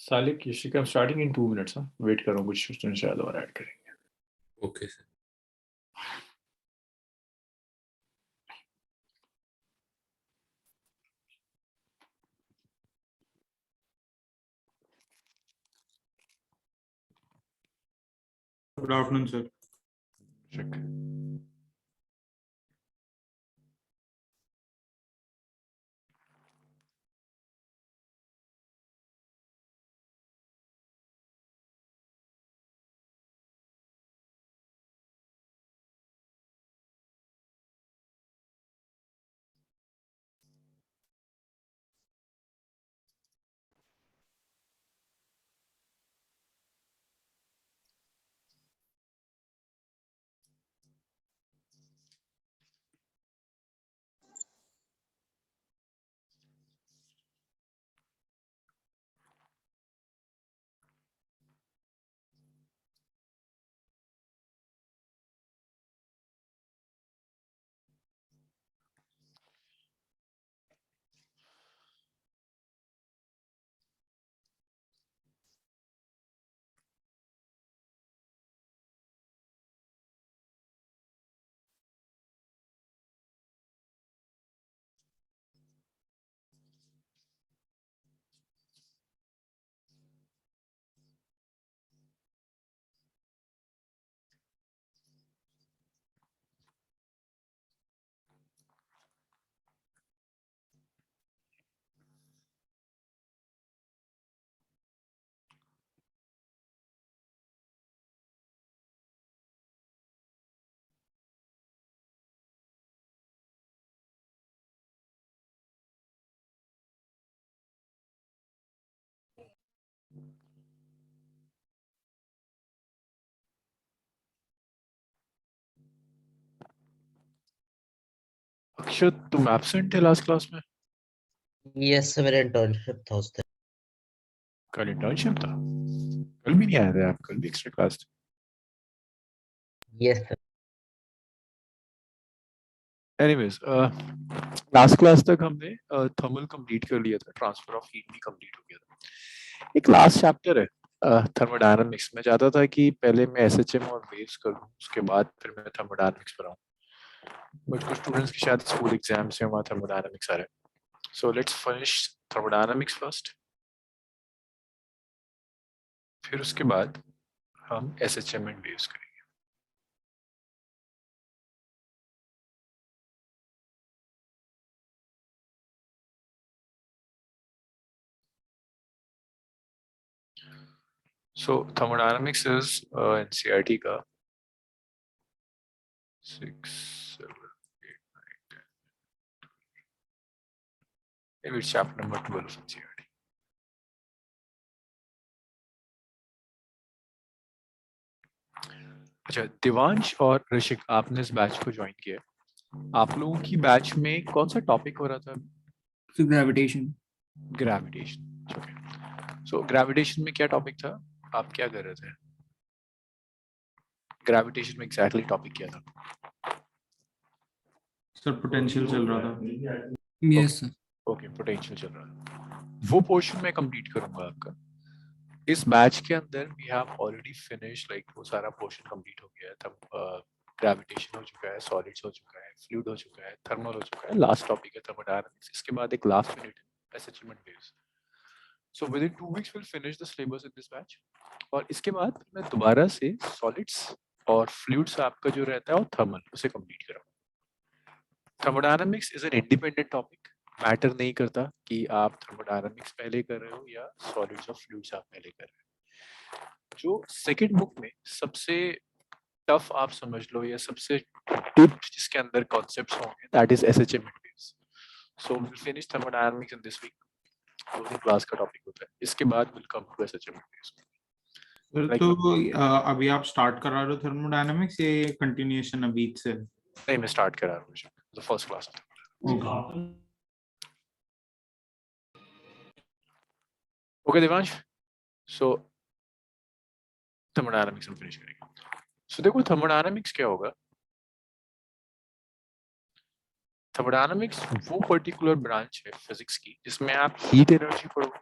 Salik Yashika starting in 2 minutes. Wait करो, कुछ student शायद और ऐड करेंगे. Okay sir. Good afternoon, sir. Check. Akshat, तुम एब्सेंट थे लास्ट क्लास में? यस सर, मेरा इंटर्नशिप था उस दिन. कल इंटर्नशिप था? कल भी नहीं आए थे आप? कल भी एक्स्ट्रा क्लास थी. Yes sir. Anyways, last class तक हमने थर्मल कंप्लीट कर लिया था, ट्रांसफर ऑफ हीट भी कंप्लीट हो गया था. एक लास्ट चैप्टर है थर्मोडायनामिक्स में. चाहता था कि पहले मैं एसएचएम और वेव्स करूं, उसके बाद फिर मैं थर्मोडायनामिक्स पर आऊं. बट कुछ स्टूडेंट्स के शायद स्कूल एग्जाम्स में वहाँ थर्मोडायनामिक्स आ रहा है. So let's finish thermodynamics first, फिर उसके बाद हम एसएचएम एंड वेव्स करेंगे. So thermodynamics is NCERT का 6, 7, 8, 9, 10. Maybe it's chapter number 12 of NCERT. अच्छा, दिवांश और ऋषिक, आपने इस बैच को ज्वाइन किया. आप लोगों की बैच में कौन सा टॉपिक हो रहा था? So gravitation. ग्रेविटेशन. ओके. सो ग्रेविटेशन में क्या टॉपिक था? आप क्या कर रहे थे ग्रेविटेशन में? एग्जैक्टली टॉपिक क्या था? सर पोटेंशियल चल रहा था. Yes sir. ओके, पोटेंशियल चल रहा है. वो पोर्शन मैं कंप्लीट करूंगा आपका. इस बैच के अंदर we have already finish, like वो सारा पोर्शन कंप्लीट हो गया है. तब ग्रेविटेशन हो चुका है, सॉलिड्स हो चुका है, फ्लूइड हो चुका है, थर्मल हो चुका है. लास्ट टॉपिक है थर्मोडायनामिक्स. इसके बाद एक लास्ट यूनिट है SHM and waves. So with in 2 weeks will finish the syllabus in this batch. और इसके बाद मैं दोबारा से सॉलिड्स और फ्लूइड्स आपका जो रहता है वो थर्मल, उसे कंप्लीट करूंगा. Thermodynamics is an independent topic. Matter नहीं करता कि आप थर्मोडायनामिक्स पहले कर रहे हो या सॉलिड्स और फ्लूइड्स आप पहले कर रहे हो. जो सेकंड बुक में सबसे टफ आप समझ लो या सबसे डीप जिसके अंदर कॉन्सेप्ट्स होंगे, that is SHM and waves. So will finish thermodynamics in this week. दो दिन क्लास का टॉपिक होता है. इसके बाद will come to SHM and waves. Sir तो अभी आप स्टार्ट करा रहे हो थर्मोडायनामिक्स, ये कंटिन्यूएशन अभी से? नहीं, मैं स्टार्ट करा रहा हूँ the first class. Okay Divansh, so thermodynamics हम फिनिश करेंगे. सो देखो थर्मोडायनामिक्स क्या होगा. थर्मोडायनामिक्स वो पर्टिकुलर ब्रांच है फिजिक्स की जिसमें आप हीट एनर्जी पढ़ोगे,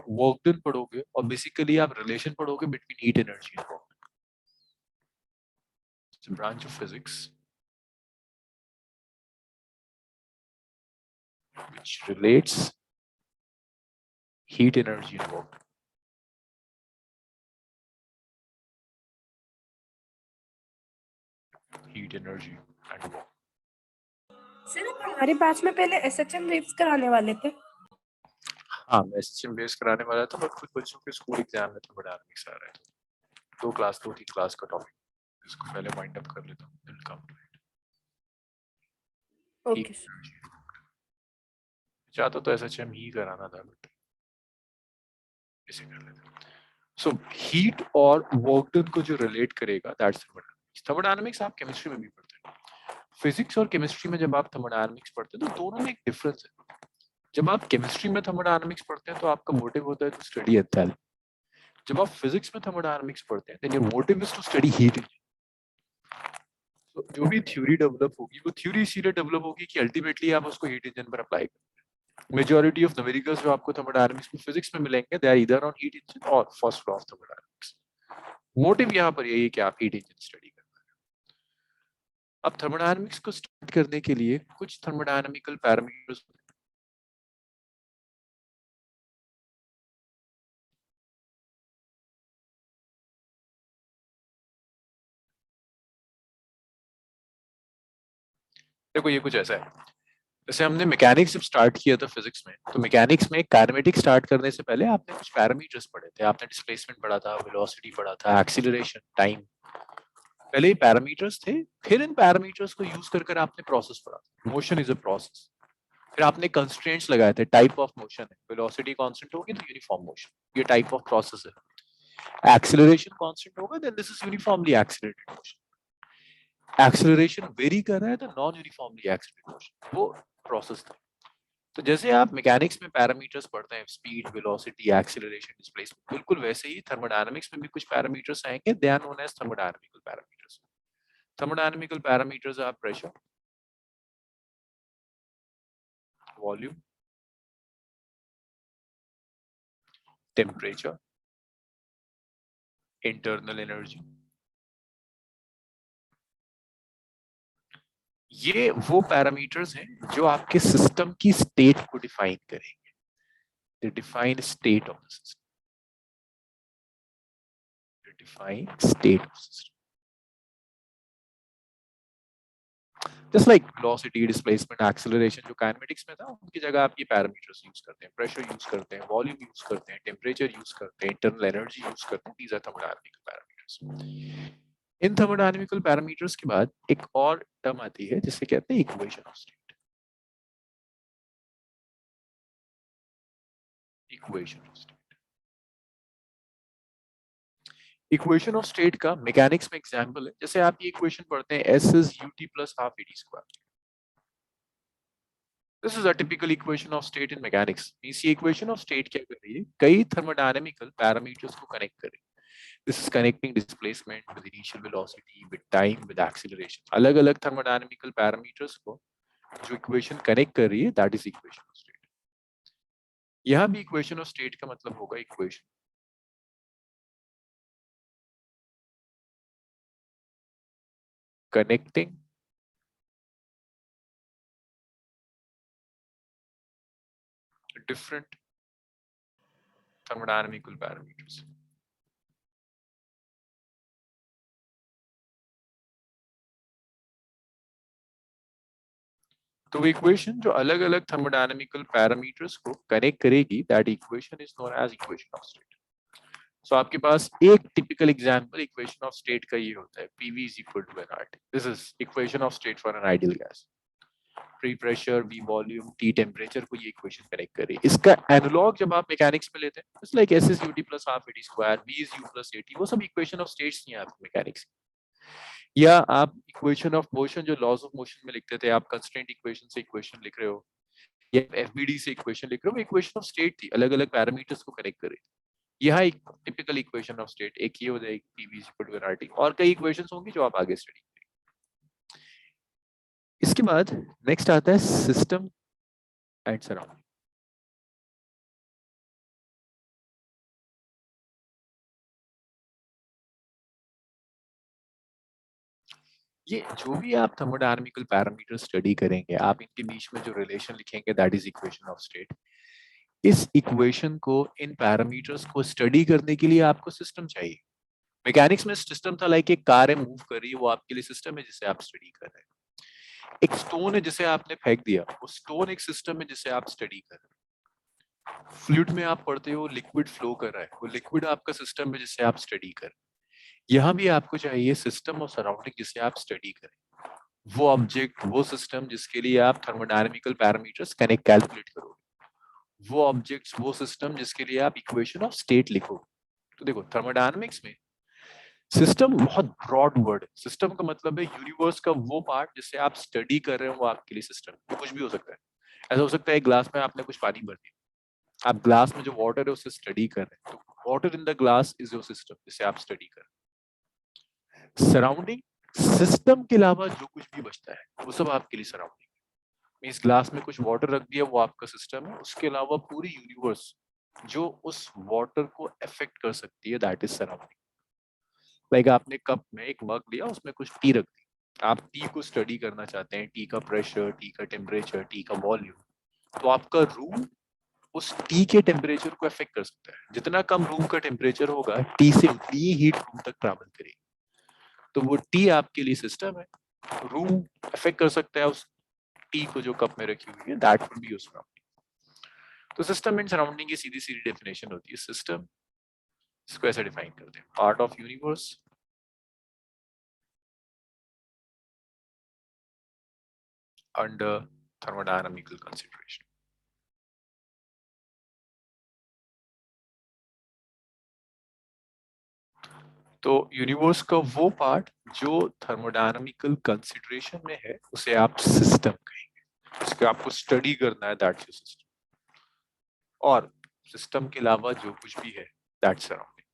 वर्क डन पढ़ोगे और बेसिकली आप रिलेशन पढ़ोगे between heat energy and work. It's a branch of physics which relates heat energy and work. Heat energy and work. Sir आप हमारे बैच में पहले एसएचएम वेव्स कराने वाले थे। हाँ, मैं एसएचएम बेस कराने वाला था, बट कुछ बच्चों के स्कूल एग्जाम में थर्मोडायनामिक्स आ रहा है। 2-3 क्लास का टॉपिक इसको पहले वाइंड अप कर लेता हूँ, फिर come to it. Okay sir. चाहता तो एसएचएम ही कराना था, बट इसे कर लेते हैं। सो हीट और वर्क डन को जो रिलेट करेगा दैट्स थर्मोडायनामिक्स। थर्मोडायनामिक्स आप केमिस्ट्री में भी पढ़ते हैं। फिजिक्स और केमिस्ट्री में जब आप थर्मोडायनामिक्स पढ़ते हैं तो दोनों में एक डिफरेंस है। जब आप केमिस्ट्री में थर्मोडायनामिक्स पढ़ते हैं तो आपका मोटिव होता है टू स्टडी एंथैल्पी। जब आप फिजिक्स में थर्मोडायनामिक्स पढ़ते हैं then your motive is to study heat. तो जो भी थ्योरी डेवलप होगी वो थ्योरी इसीलिए डेवलप होगी कि अल्टीमेटली आप उसको हीट इंजन पर अप्लाई करें। मेजॉरिटी ऑफ न्यूमेरिकल्स जो आपको थर्मोडायनामिक्स में फिजिक्स में मिलेंगे they are either on heat engine और first law of thermodynamics. Motive यहाँ पर यही है कि आप हीट इंजन स्टडी करें। अब थर्मोडायनामिक्स को स्टार्ट करने के लिए कुछ थर्मोडायनामिकल पैरामीटर्स देखो, ये कुछ ऐसा है जैसे हमने मैकेनिक्स जब स्टार्ट किया था फिजिक्स में, तो मैकेनिक्स में काइनेमेटिक्स स्टार्ट करने से पहले आपने कुछ पैरामीटर्स पढ़े थे। आपने डिस्प्लेसमेंट पढ़ा था, वेलोसिटी पढ़ा था, एक्सीलरेशन, टाइम। पहले ये पैरामीटर्स थे, फिर इन पैरामीटर्स को यूज कर आपने प्रोसेस पढ़ा। Motion is a process. फिर आपने कंस्ट्रेंट्स लगाए थे, टाइप ऑफ मोशन है, वेलोसिटी कांस्टेंट होगी तो यूनिफॉर्म मोशन, ये टाइप ऑफ प्रोसेस है। एक्सीलरेशन कांस्टेंट होगा then this is uniformly accelerated motion. Acceleration vary कर रहा है तो नॉन यूनिफॉर्मली एक्सीलरेटेड मोशन, वो प्रोसेस था। तो जैसे आप मैकेनिक्स में पैरामीटर्स पढ़ते हैं, स्पीड, वेलोसिटी, एक्सीलरेशन, डिस्प्लेसमेंट, बिल्कुल वैसे ही थर्मोडायनामिक्स में भी कुछ पैरामीटर्स आएंगे, they are known as thermodynamical parameters. Thermodynamical parameters are pressure, volume, temperature, internal energy. ये वो पैरामीटर्स हैं जो आपके सिस्टम की स्टेट को डिफाइन करेंगे। दे define state of the system. They define state of system. Just like velocity, displacement, acceleration जो kinematics में था, उनकी जगह आप ये पैरामीटर्स यूज करते हैं। प्रेशर यूज करते हैं, वॉल्यूम यूज करते हैं, टेम्परेचर यूज करते हैं, इंटरनल एनर्जी यूज करते हैं। These are thermodynamical parameters. इन थर्मोडायनामिकल पैरामीटर्स के बाद एक और टर्म आती है जिसे कहते हैं equation of state. Equation of state. Equation of state का मैकेनिक्स में एग्जांपल है, जैसे आप ये इक्वेशन पढ़ते हैं S is ut plus half AD square. This is a typical equation of state in mechanics. इसी equation of state क्या कर रही है, कई thermodynamical parameters को connect कर रही है। This is connecting displacement with initial velocity, with time, with acceleration. अलग-अलग thermodynamical parameters को जो equation connect कर रही है, that is equation of state. यहाँ भी equation of state का मतलब होगा equation connecting different thermodynamical parameters. तो इक्वेशन जो अलग अलग थर्मोडायनामिकल पैरामीटर्स को कनेक्ट करेगी, that equation is known as equation of state. So आपके पास एक typical example equation of state का ये होता है, PV is equal to nRT. This is equation of state for an ideal gas. P pressure, V volume, T temperature को ये equation connect कर रही है। इसका एनालॉग जब आप मैकेनिक्स में लेते हैं, it's like S is ut plus half AD square, V is u plus AT, वो सब इक्वेशन ऑफ स्टेट्स नहीं है आपके मैकेनिक्स। या आप इक्वेशन ऑफ मोशन जो लॉज ऑफ मोशन में लिखते थे, आप कंस्ट्रेंट इक्वेशन से इक्वेशन लिख रहे हो या FBD से इक्वेशन लिख रहे हो, इक्वेशन ऑफ स्टेट थी, अलग अलग पैरामीटर्स को कनेक्ट करे। यह एक टिपिकल इक्वेशन ऑफ स्टेट, एक ये हो जाएगी PV is equal to nRT, और कई इक्वेशंस होंगी जो आप आगे स्टडी करेंगे। इसके बाद नेक्स्ट आता है सिस्टम एंड सराउंडिंग। ये जो भी आप थर्मोडायनामिकल पैरामीटर स्टडी करेंगे, आप इनके बीच में जो रिलेशन लिखेंगे that is equation of state. इस इक्वेशन को, इन पैरामीटर्स को स्टडी करने के लिए आपको सिस्टम चाहिए। मैकेनिक्स में सिस्टम था लाइक एक कार है मूव कर रही है, वो आपके लिए सिस्टम है जिसे आप स्टडी कर रहे हैं। एक स्टोन है जिसे आपने फेंक दिया, वो स्टोन एक सिस्टम है जिसे आप स्टडी कर रहे हैं। फ्लूइड में आप पढ़ते हो लिक्विड फ्लो कर रहा है, वो लिक्विड आपका सिस्टम है जिसे आप स्टडी कर रहे हैं। यहाँ भी आपको चाहिए सिस्टम और सराउंडिंग जिसे आप स्टडी करें, वो ऑब्जेक्ट, वो सिस्टम जिसके लिए आप थर्मोडायनामिकल पैरामीटर्स कनेक्ट कैलकुलेट करोगे, वो ऑब्जेक्ट्स, वो सिस्टम जिसके लिए आप इक्वेशन ऑफ स्टेट लिखोगे। तो देखो थर्मोडायनामिक्स में सिस्टम बहुत ब्रॉड वर्ड है। सिस्टम का मतलब है यूनिवर्स का वो पार्ट जिसे आप स्टडी कर रहे हो, वो आपके लिए सिस्टम। वो कुछ भी हो सकता है। ऐसा हो सकता है एक ग्लास में आपने कुछ पानी भर दिया, आप ग्लास में जो वाटर है उसे स्टडी कर रहे हैं, तो water in the glass is your system जिसे आप स्टडी कर रहे हैं। सराउंडिंग सिस्टम के अलावा जो कुछ भी बचता है वो सब आपके लिए सराउंडिंग है। इस ग्लास में कुछ वाटर रख दिया, वो आपका सिस्टम है। उसके अलावा पूरी यूनिवर्स जो उस वाटर को अफेक्ट कर सकती है दैट इज सराउंडिंग। लाइक आपने कप में एक मग लिया, उसमें कुछ टी रख दी, आप टी को स्टडी करना चाहते हैं, टी का प्रेशर, टी का टेम्परेचर, टी का वॉल्यूम, तो आपका रूम उस टी के टेम्परेचर को अफेक्ट कर सकता है। जितना कम रूम का टेम्परेचर होगा, टी से उतनी ही हीट रूम तक ट्रैवल करेगी। तो वो टी आपके लिए सिस्टम है। रूम अफेक्ट कर सकता है उस टी को जो कप में रखी हुई है, that will be your surrounding. तो सिस्टम एंड सराउंडिंग की सीधी सीधी डेफिनेशन होती है। सिस्टम, इसको ऐसे डिफाइन करते हैं, part of universe under thermodynamical consideration. तो यूनिवर्स का वो पार्ट जो थर्मोडायनामिकल कंसिडरेशन में है उसे आप सिस्टम कहेंगे। उसको आपको स्टडी करना है, दैट्स योर सिस्टम। और सिस्टम के अलावा जो कुछ भी है दैट्स सराउंडिंग।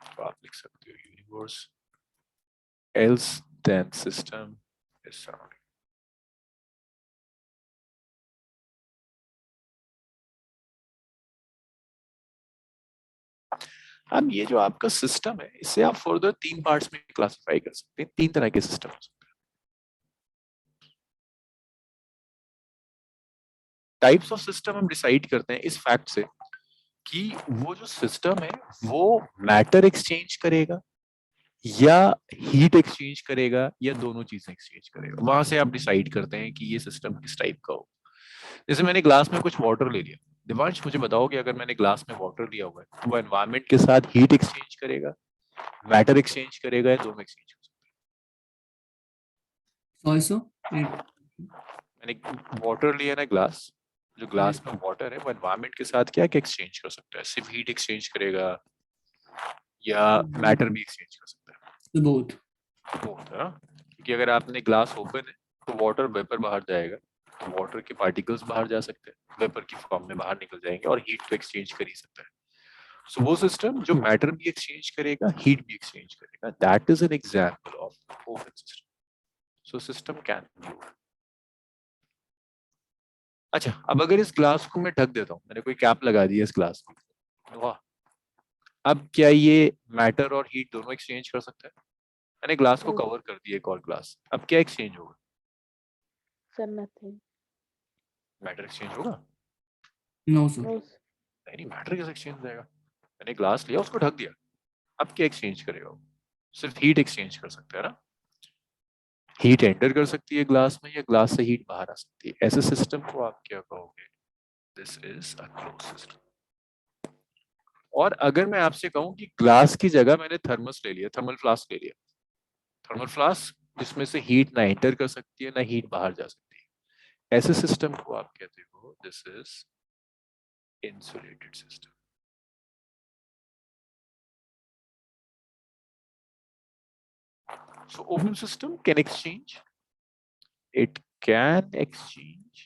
तो आप लिख सकते हो universe else then system is surrounding. अब ये जो आपका सिस्टम है, इसे आप फर्दर 3 पार्ट्स में क्लासिफाई कर सकते हैं। 3 तरह के सिस्टम हो सकते हैं। टाइप्स ऑफ सिस्टम हम डिसाइड करते हैं इस फैक्ट से कि वो जो सिस्टम है वो मैटर एक्सचेंज करेगा या हीट एक्सचेंज करेगा या दोनों चीजें एक्सचेंज करेगा। वहां से आप डिसाइड करते हैं कि ये सिस्टम किस टाइप का हो। जैसे मैंने ग्लास में कुछ वाटर ले लिया, दिवांश मुझे बताओ कि अगर मैंने ग्लास में वाटर लिया हुआ है तो वो एनवायरमेंट के साथ हीट एक्सचेंज करेगा, मैटर एक्सचेंज करेगा या दोनों एक्सचेंज कर Also, सकते हैं। मैंने वाटर लिया ना ग्लास, जो ग्लास में वाटर है वो एनवायरमेंट के साथ क्या एक्सचेंज कर सकता है? सिर्फ हीट एक्सचेंज करेगा या मैटर भी एक्सचेंज कर सकता है? both. बोथ है ना, क्योंकि अगर आपने ग्लास ओपन है तो वाटर वेपर बाहर जाएगा, तो वाटर के पार्टिकल्स बाहर जा सकते हैं, वेपर की फॉर्म में बाहर निकल जाएंगे और हीट तो एक्सचेंज कर ही सकता है। सो वो सिस्टम जो मैटर भी एक्सचेंज करेगा, हीट भी एक्सचेंज करेगा, that is an example of open system. So system can be open. अच्छा, अब अगर इस ग्लास को मैं ढक देता हूँ, मैंने कोई कैप लगा दी है इस ग्लास में, वाह, अब क्या ये मैटर और हीट दोनों एक्सचेंज कर सकता है? मैंने ग्लास को कवर कर दिया एक और ग्लास, अब क्या एक्सचेंज होगा? Sir, nothing. मैटर एक्सचेंज होगा? No, sir. No, नहीं, मैटर कैसे एक्सचेंज हो जाएगा? मैंने ग्लास लिया, उसको ढक दिया, अब क्या एक्सचेंज करेगा वो? सिर्फ हीट एक्सचेंज कर सकता है ना। हीट एंटर कर सकती है ग्लास में या ग्लास से हीट बाहर आ सकती है। ऐसे सिस्टम को आप क्या कहोगे? This is a close system. और अगर मैं आपसे कहूं कि ग्लास की जगह मैंने थर्मस ले लिया, थर्मल फ्लास्क ले लिया, थर्मल फ्लास्क जिसमें से हीट ना एंटर कर सकती है ना हीट बाहर जा सकती है, ऐसे सिस्टम को आप कहते हो this is insulated system. So open system can exchange. It can exchange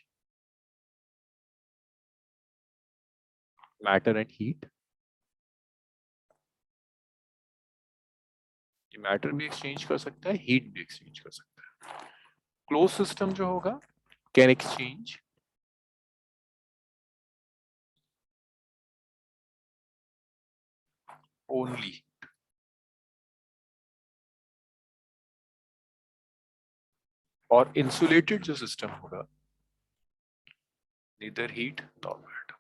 matter and heat. ये मैटर भी एक्सचेंज कर सकता है, हीट भी एक्सचेंज कर सकता है। क्लोज सिस्टम जो होगा कैन एक्सचेंज ओनली और इंसुलेटेड जो सिस्टम होगा, नीदर हीट नॉर मैटर,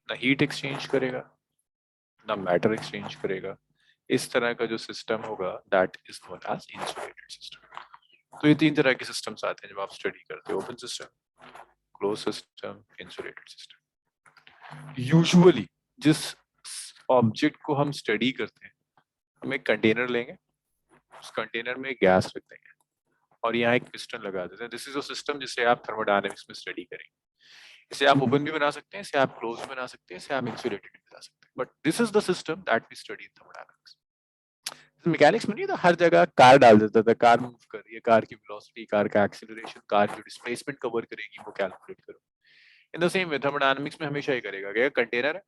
ना हीट एक्सचेंज करेगा ना मैटर एक्सचेंज करेगा, इस तरह का जो सिस्टम होगा that is known as insulated system. तो ये तीन तरह के सिस्टम्स आते हैं जब आप स्टडी करते हो, open system, close system, insulated system. Usually जिस ऑब्जेक्ट को हम स्टडी करते हैं, हम एक कंटेनर लेंगे, उस कंटेनर में गैस रख देंगे और यहाँ एक पिस्टन लगा देते हैं। दिस इज अ सिस्टम जिसे आप थर्मोडायनेमिक्स में स्टडी करेंगे। इसे आप ओपन भी बना सकते हैं, इसे आप क्लोज भी बना सकते हैं, इसे आप इंसुलेटेड भी बना सकते हैं, but this is the system that we study in thermodynamics. Mechanics में नहीं था, हर जगह कार डाल देता था, कार मूव कर रही है, कार की वेलोसिटी, कार का एक्सीलरेशन, कार जो डिस्प्लेसमेंट कवर करेगी वो कैलकुलेट करो। In the same way thermodynamics में हमेशा ही करेगा कि कंटेनर है,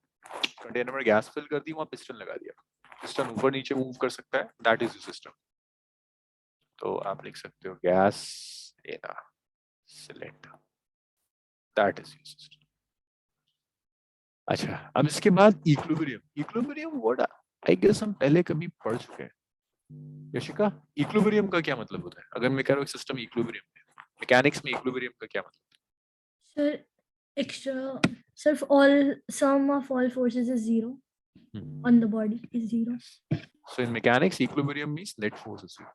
कंटेनर में गैस फिल कर दी, वहां पिस्टन लगा दिया, पिस्टन ऊपर नीचे मूव कर सकता है, दैट इज द सिस्टम। तो आप लिख सकते हो gas in a cylinder, that is your system. अच्छा, अब इसके बाद equilibrium. Equilibrium word I guess हम पहले कभी पढ़ चुके हैं। यशिका, इक्विलिब्रियम का क्या मतलब होता है? अगर मैं कह रहा हूँ सिस्टम इक्विलिब्रियम में, मैकेनिक्स में इक्विलिब्रियम का क्या मतलब? Sir, extra, sir, all sum of all forces is zero on the body is zero. So in mechanics, equilibrium means net force is zero.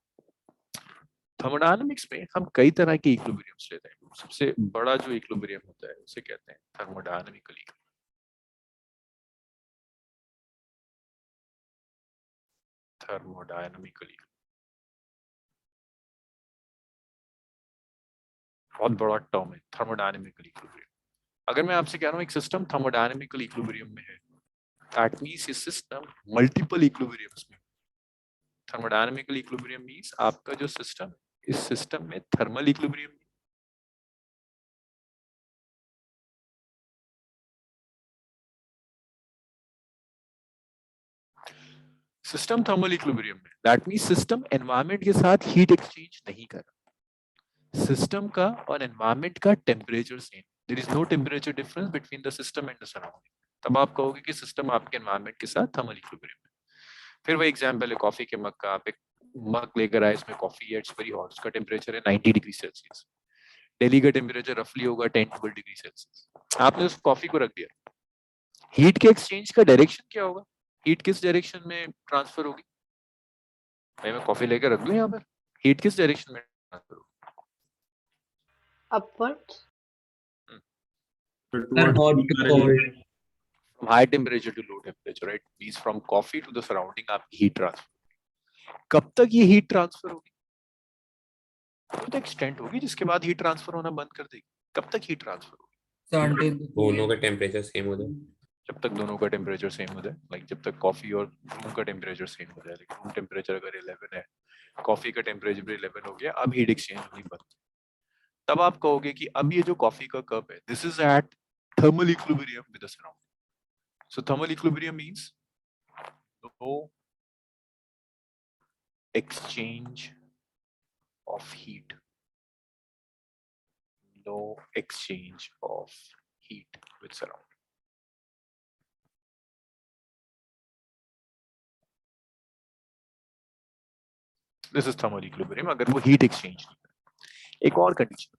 Thermodynamics में हम कई तरह के इक्विलिब्रियम्स लेते हैं। सबसे बड़ा जो इक्विलिब्रियम होता है उसे कहते हैं थर्मोडायनामिकल इक्विलिब्रियम। थर्मोडायनामिकल इक्विलिब्रियम बहुत बड़ा टर्म है, थर्मोडायनामिकल इक्विलिब्रियम। अगर मैं आपसे कह रहा हूँ एक सिस्टम थर्मोडायनामिकल इक्विलिब्रियम में है, दैट मींस ये सिस्टम मल्टीपल इक्विलिब्रियम्स में। थर्मोडायनामिकल इक्विलिब्रियम मींस आपका जो सिस्टम, इस सिस्टम में thermal equilibrium, system thermal equilibrium में, दैट मींस सिस्टम एनवायरनमेंट के साथ हीट एक्सचेंज नहीं कर रहा। सिस्टम का और एनवायरनमेंट का temperature same, there is no temperature difference between the system and the surrounding, तब आप कहोगे कि सिस्टम आपके एनवायरनमेंट के साथ थर्मल इक्विलिब्रियम में। फिर वही एग्जांपल है कॉफी के मग का, आप एक मग लेकर आए, इसमें कॉफी है, इट्स वेरी हॉट, उसका टेम्परेचर है 90 डिग्री सेल्सियस, दिल्ली का टेम्परेचर रफली होगा 10-12 डिग्री सेल्सियस। आपने उस कॉफी को रख दिया, हीट के एक्सचेंज का डायरेक्शन क्या होगा? हीट किस डायरेक्शन में ट्रांसफर होगी? भाई मैं कॉफी लेकर रख दूं यहाँ पर, हीट किस डायरेक्शन में ट्रांसफर होगी? upwards. But Sir, what hot we to are cold. From high temperature to low temperature, right? Means from coffee to the surrounding आपकी हीट ट्रांसफर। कब तक ये हीट ट्रांसफर होगी? तो एक्सटेंट होगी जिसके बाद हीट ट्रांसफर होना बंद कर देगी। कब तक हीट ट्रांसफर होगी? So until दोनों का टेम्परेचर सेम हो जाए, जब तक दोनों का टेम्परेचर सेम हो जाए, लाइक जब तक कॉफी और रूम का टेम्परेचर सेम हो जाए। लाइक रूम टेम्परेचर अगर 11 है, कॉफी का टेम्परेचर भी 11 हो गया, अब हीट एक्सचेंज होनी बंद। तब आप कहोगे कि अब ये जो कॉफी का कप है, this is at thermal equilibrium with the surrounding. So thermal equilibrium means no exchange of heat, no exchange of heat with surrounding. This is thermal equilibrium अगर वो heat exchange नहीं करे। एक और कंडीशन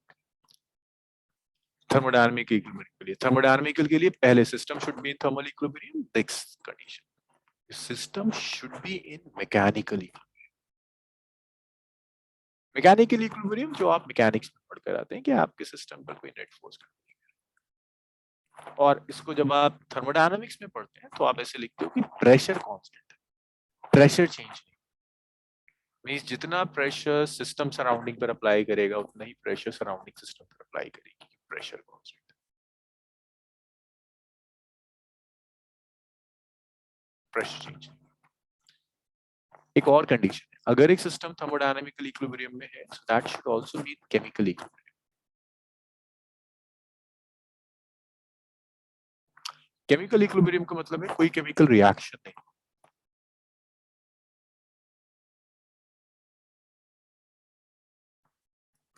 थर्मोडायनामिक इक्विलिब्रियम के लिए, थर्मोडायनामिकल के लिए पहले system should be in thermal equilibrium, next condition system should be in mechanical equilibrium. Mechanical equilibrium जो आप मैकेनिक्स में पढ़कर आते हैं कि आपके सिस्टम पर कोई नेट फोर्स का, और इसको जब आप थर्मोडायनामिक्स में पढ़ते हैं तो आप ऐसे लिखते हो कि प्रेशर कांस्टेंट है, प्रेशर चेंज नहीं। मींस जितना प्रेशर सिस्टम सराउंडिंग पर अप्लाई करेगा उतना ही प्रेशर सराउंडिंग सिस्टम पर अप्लाई करेगी, प्रेशर कांस्टेंट। Pressure change. एक और कंडीशन है, अगर एक सिस्टम थर्मोडायनामिकल इक्विलिब्रियम में है, so that should also be chemical equilibrium. Chemical equilibrium का मतलब है कोई केमिकल रिएक्शन नहीं,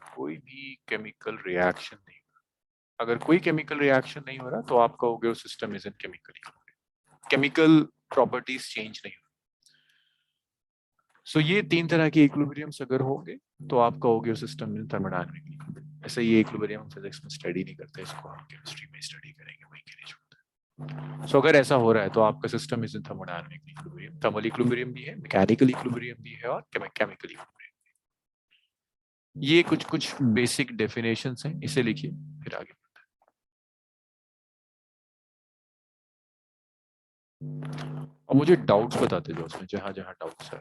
कोई भी केमिकल रिएक्शन नहीं। अगर कोई केमिकल रिएक्शन नहीं हो रहा तो आप कहोगे वो system is in chemical equilibrium. Chemical properties change नहीं हो, सो ये 3 तरह के इक्विलिब्रियम्स अगर होंगे तो आप कहोगे वो सिस्टम इन थर्मोडायनामिक इक्विलिब्रियम। ऐसे ये इक्विलिब्रियम हम फिजिक्स में स्टडी नहीं करते, इसको हम केमिस्ट्री में स्टडी करेंगे, वही के लिए। सो अगर ऐसा हो रहा है तो आपका system is in thermodynamic equilibrium. Thermal equilibrium भी है, मैकेनिकल इक्विलिब्रियम भी है और केमिकल इक्विलिब्रियम। ये कुछ कुछ बेसिक डेफिनेशंस हैं, इसे लिखिए फिर आगे बढ़ते हैं। और मुझे डाउट्स बताते जाओ उसमें, जहां जहां डाउट्स है।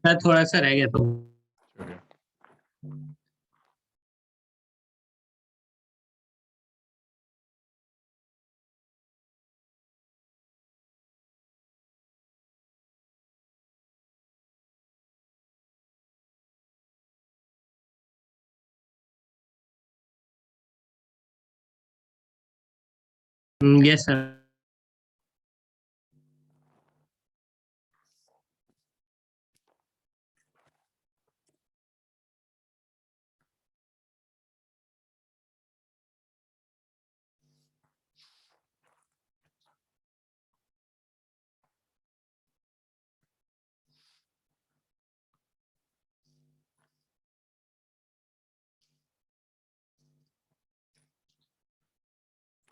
थोड़ा सा रह गया तो यस सर।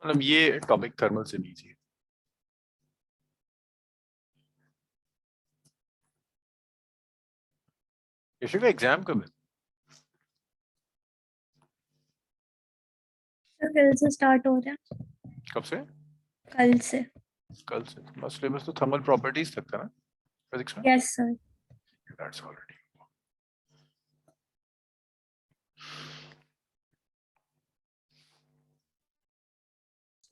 मतलब ये टॉपिक थर्मल से लीजिए। यशु का एग्जाम कब है? तो कल से स्टार्ट हो रहा है। कब से? कल से। कल से। बस सिलेबस तो थर्मल प्रॉपर्टीज तक था ना फिजिक्स में? Yes sir. That's already.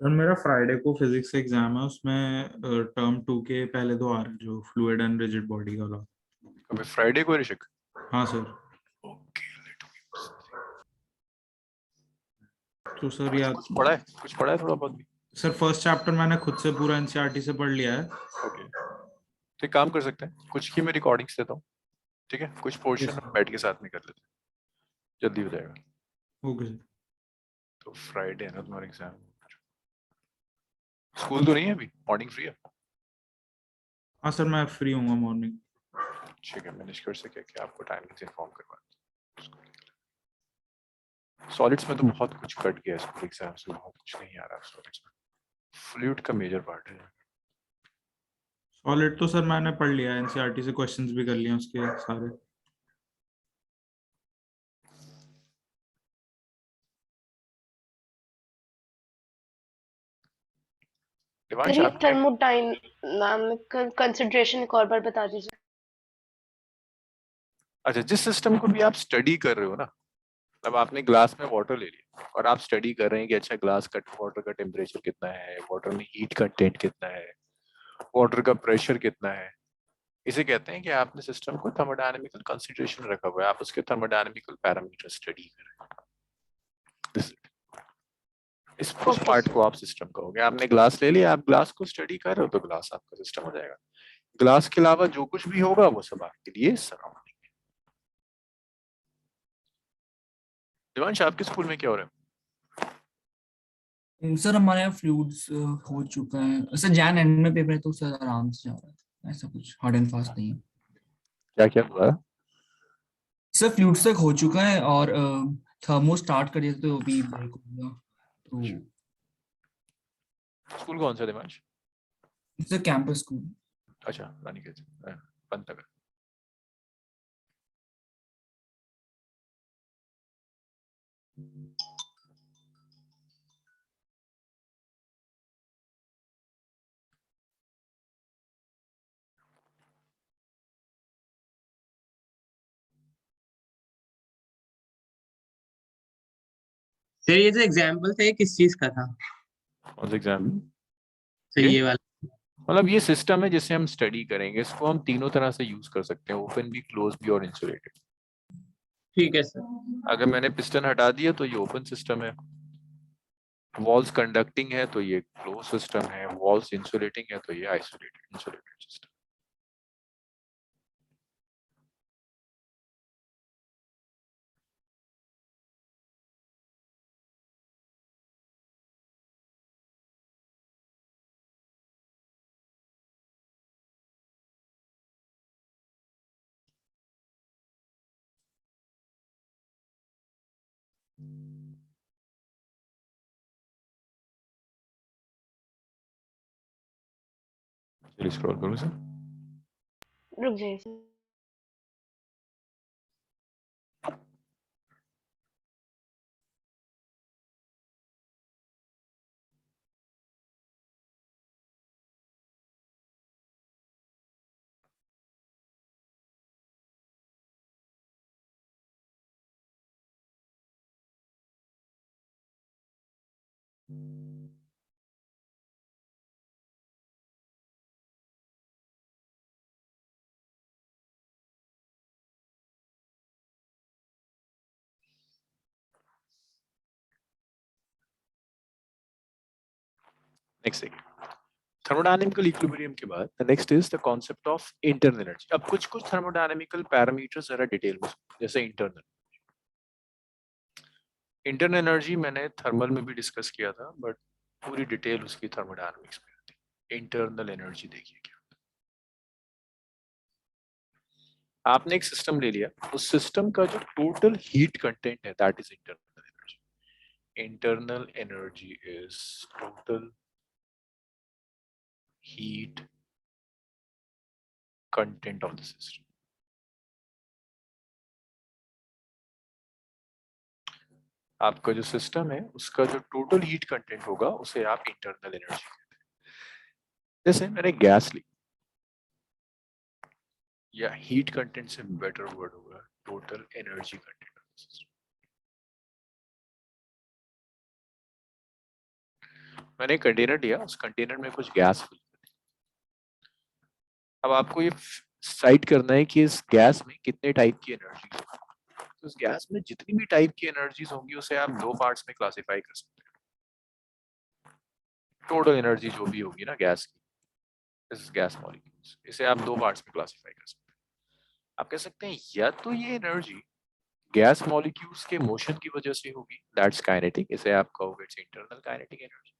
Sir मेरा फ्राइडे को फिजिक्स एग्जाम है, उसमें टर्म 2 के पहले 2 आ रहे हैं, जो फ्लूइड एंड रिजिड बॉडी का वाला। कब फ्राइडे को ऋषिक? हाँ सर। ओके लेट तो सर याद कुछ पढ़ा है? कुछ पढ़ा है थोड़ा बहुत भी? सर फर्स्ट चैप्टर मैंने खुद से पूरा एनसीईआरटी से पढ़ लिया है। ओके तो एक काम कर सकते हैं, कुछ की मैं रिकॉर्डिंग्स देता हूँ, ठीक है? कुछ पोर्शन Yes, हम बैठ के साथ में कर लेते हैं, जल्दी हो जाएगा। Okay sir. तो फ्राइडे है ना तुम्हारा एग्जाम? स्कूल तो नहीं है अभी? मॉर्निंग फ्री है? हाँ सर मैं फ्री हूँ मॉर्निंग। ठीक है, मैं निष्कर्ष से क्या कि आपको टाइमिंग से इन्फॉर्म करवा। सॉलिड्स में तो बहुत कुछ कट गया, स्कूल एग्जाम से बहुत कुछ नहीं आ रहा सॉलिड्स में। फ्लूइड का मेजर पार्ट है। सॉलिड तो सर मैंने पढ़ लिया है, एनसीईआरटी से क्वेश्चंस भी कर लिए उसके सारे। दिवांश सर आपने थर्मोडायनामिकल कंसिडरेशन एक और बार बता दीजिए। अच्छा, जिस सिस्टम को भी आप स्टडी कर रहे हो ना, अब आपने ग्लास में वाटर ले लिया और आप स्टडी कर रहे हैं कि अच्छा ग्लास का वाटर का टेम्परेचर कितना है, वाटर में हीट कंटेंट कितना है, वाटर का प्रेशर कितना है, इसे कहते हैं कि आपने सिस्टम को थर्मोडायनामिकल कंसिडरेशन रखा हुआ है, आप उसके थर्मोडायनामिकल पैरामीटर स्टडी कर रहे हैं। उस पार्ट को आप सिस्टम कहोगे। आपने ग्लास ले लिया, आप ग्लास को स्टडी कर रहे हो तो ग्लास आपका सिस्टम हो जाएगा। ग्लास के अलावा जो कुछ भी होगा वो सब आपके लिए सराउंडिंग है। दिवांश आपके स्कूल में क्या हो रहा है? सर हमारे यहाँ फ्लूइड्स हो चुका है सर, जैन एंड में पेपर है तो सर आराम से जा रहा है, ऐसा कुछ हार्ड एंड फास्ट नहीं है। क्या क्या हुआ? सर फ्लूइड तक हो चुका है और थर्मो स्टार्ट करिए तो अभी ब्रेक हो गया तो स्कूल कौन सा दिमाग? Sir campus school. अच्छा रानीखेत पंतनगर। सर ये जो एग्जाम्पल था ये किस चीज का था? कौन सा एग्जाम? सर ये? ये वाला। मतलब ये सिस्टम है जिसे हम स्टडी करेंगे, इसको हम तीनों तरह से यूज कर सकते हैं, ओपन भी, क्लोज भी और इंसुलेटेड। ठीक है सर। अगर मैंने पिस्टन हटा दिया तो ये ओपन सिस्टम है, वॉल्स कंडक्टिंग है तो ये क्लोज सिस्टम है, वॉल्स इंसुलेटिंग है तो ये आइसोलेटेड इंसुलेटेड सिस्टम। चलिए स्क्रॉल करूं सर। रुक जाइए सर। नेक्स्ट देखिए, थर्मोडायनेमिकल इक्विलिब्रियम के बाद the next is the concept of internal energy. अब कुछ कुछ थर्मोडायनेमिकल पैरामीटर्स जरा डिटेल में, जैसे इंटरनल एनर्जी मैंने थर्मल में भी डिस्कस किया था, बट पूरी डिटेल उसकी थर्मोडायनेमिक्स में आती है। इंटरनल एनर्जी देखिए क्या, आपने एक सिस्टम ले लिया, उस सिस्टम का जो टोटल हीट कंटेंट है that is internal energy. Internal energy is total heat content of the system. आपका जो सिस्टम है उसका जो टोटल हीट कंटेंट होगा उसे आप इंटरनल एनर्जी कहते हैं। जैसे मैंने गैस ली, या हीट कंटेंट से बेटर वर्ड होगा total energy content of the system. मैंने कंटेनर लिया, उस कंटेनर में कुछ गैस फिल कर दी। अब आपको ये साइड करना है कि इस गैस में कितने टाइप की एनर्जी है। तो इस गैस में जितनी भी टाइप की एनर्जीज होंगी उसे आप दो पार्ट्स में क्लासिफाई कर सकते हैं। टोटल एनर्जी जो भी होगी ना गैस की, इस गैस मॉलिक्यूल्स, इसे आप दो पार्ट्स में क्लासिफाई कर सकते हैं। आप कह सकते हैं या तो ये एनर्जी गैस मॉलिक्यूल्स के मोशन की वजह से होगी, दैट्स काइनेटिक, इसे आप कहोगे इट्स इंटरनल काइनेटिक एनर्जी,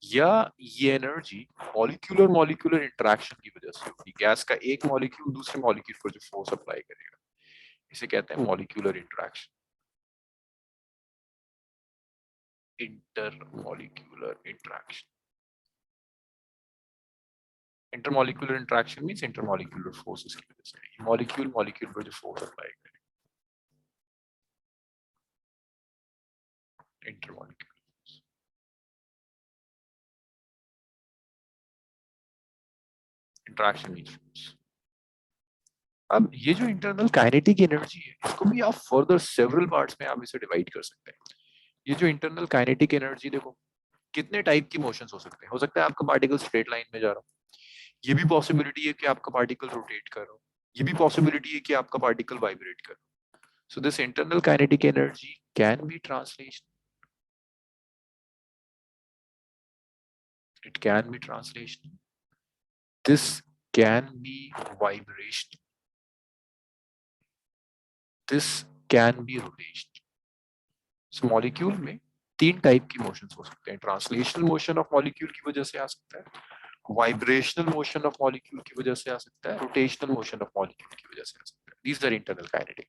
या ये एनर्जी मॉलिक्यूलर मॉलिक्यूलर इंटरेक्शन की वजह से होगी। गैस का एक मॉलिक्यूल दूसरे मॉलिक्यूल पर जो फोर्स अप्लाई करेगा, इसे कहते हैं molecular interaction, intermolecular interaction. Intermolecular interaction means intermolecular forces की वजह से मॉलिक्यूल मॉलिक्यूल पर जो फोर्स अप्लाई करेगा, इंटरमॉलिक्यूलर। Interaction means force. अब ये जो इंटरनल काइनेटिक एनर्जी है, इसको भी आप फर्दर सेवरल पार्ट्स में आप इसे डिवाइड कर सकते हैं। ये जो इंटरनल काइनेटिक एनर्जी, देखो कितने टाइप की मोशंस हो सकते हैं। हो सकता है आपका पार्टिकल स्ट्रेट लाइन में जा रहा हो, ये भी पॉसिबिलिटी है कि आपका पार्टिकल रोटेट कर रहा हो, ये भी पॉसिबिलिटी है कि आपका पार्टिकल वाइब्रेट कर रहा हो। So this internal kinetic energy can be translation, it can be translation, this can be vibration, this can be rotation. So molecule में तीन टाइप की मोशंस हो सकते हैं। ट्रांसलेशनल मोशन ऑफ मॉलिक्यूल की वजह से आ सकता है, वाइब्रेशनल मोशन ऑफ मॉलिक्यूल की वजह से आ सकता है, रोटेशनल मोशन ऑफ मॉलिक्यूल की वजह से आ सकता है। These are internal kinetic.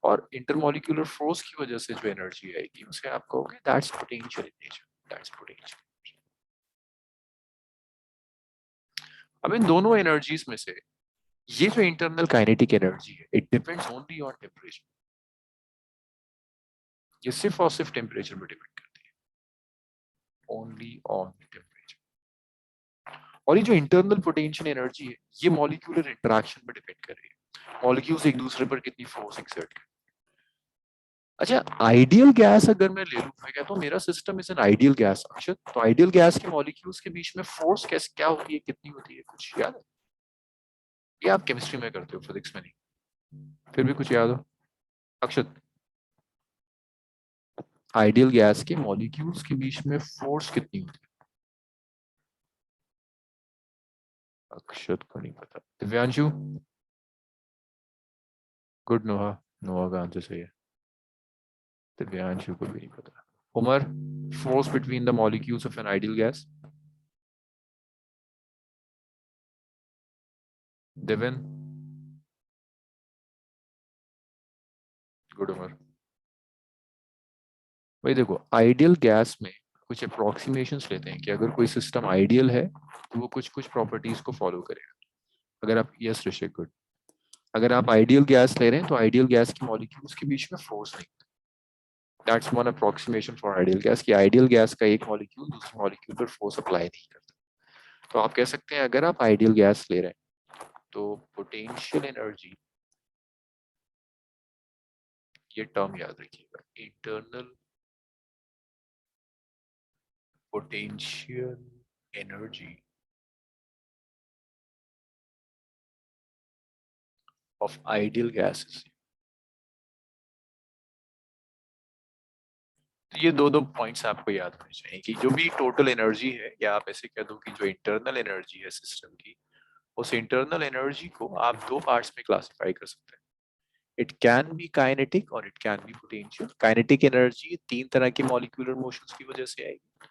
और इंटरमॉलिक्यूलर फोर्स की वजह से जो एनर्जी आएगी उसे आप कहोगे that's potential in nature, that's potential. अब इन दोनों एनर्जीज में से ये जो इंटरनल काइनेटिक एनर्जी है, it depends only on temperature. ये सिर्फ और सिर्फ टेम्परेचर पर डिपेंड करती है, ओनली ऑन टेम्परेचर। और ये जो इंटरनल पोटेंशियल एनर्जी है, ये मॉलिक्यूलर इंटरेक्शन पर डिपेंड कर रही है, मॉलिक्यूल्स एक दूसरे पर कितनी फोर्स एक्सर्ट कर। अच्छा, आइडियल गैस अगर मैं ले लूं, मैं कहता हूं मेरा system is an ideal gas Akshat, तो आइडियल गैस के मॉलिक्यूल्स के बीच में फोर्स कैसे क्या होती है, कितनी होती है, कुछ याद है? ये आप केमिस्ट्री में करते हो, फिजिक्स में नहीं, फिर भी कुछ याद हो अक्षत? आइडियल गैस के मॉलिक्यूल्स के बीच में फोर्स कितनी होती है? अक्षत को नहीं पता। दिव्यांशु? गुड। नोहा, नोहा का आंसर सही है। दिव्यांशु को भी नहीं पता। Umar, force between the molecules of an ideal gas? Divyan? Good Umar. भाई देखो, आइडियल गैस में कुछ अप्रोक्सीमेशंस लेते हैं कि अगर कोई सिस्टम आइडियल है तो वो कुछ कुछ प्रॉपर्टीज को फॉलो करेगा। अगर आप, यस ऋषिक, गुड। अगर आप आइडियल गैस ले रहे हैं तो आइडियल गैस की मॉलिक्यूल्स के बीच में फोर्स नहीं। That's one approximation for ideal gas कि आइडियल गैस का एक मॉलिक्यूल दूसरे मॉलिक्यूल पर फोर्स अप्लाई नहीं करता। तो आप कह सकते हैं अगर आप आइडियल गैस ले रहे हैं तो पोटेंशियल एनर्जी, ये टर्म याद रखिएगा, internal potential energy of ideal gases. तो ये दो दो पॉइंट्स आपको याद होने चाहिए कि जो भी टोटल एनर्जी है, या आप ऐसे कह दो कि जो इंटरनल एनर्जी है सिस्टम की, उस इंटरनल एनर्जी को आप दो पार्ट्स में क्लासिफाई कर सकते हैं। इट कैन बी काइनेटिक और it can be potential. Kinetic energy तीन तरह के मॉलिक्यूलर मोशंस की वजह से आएगी।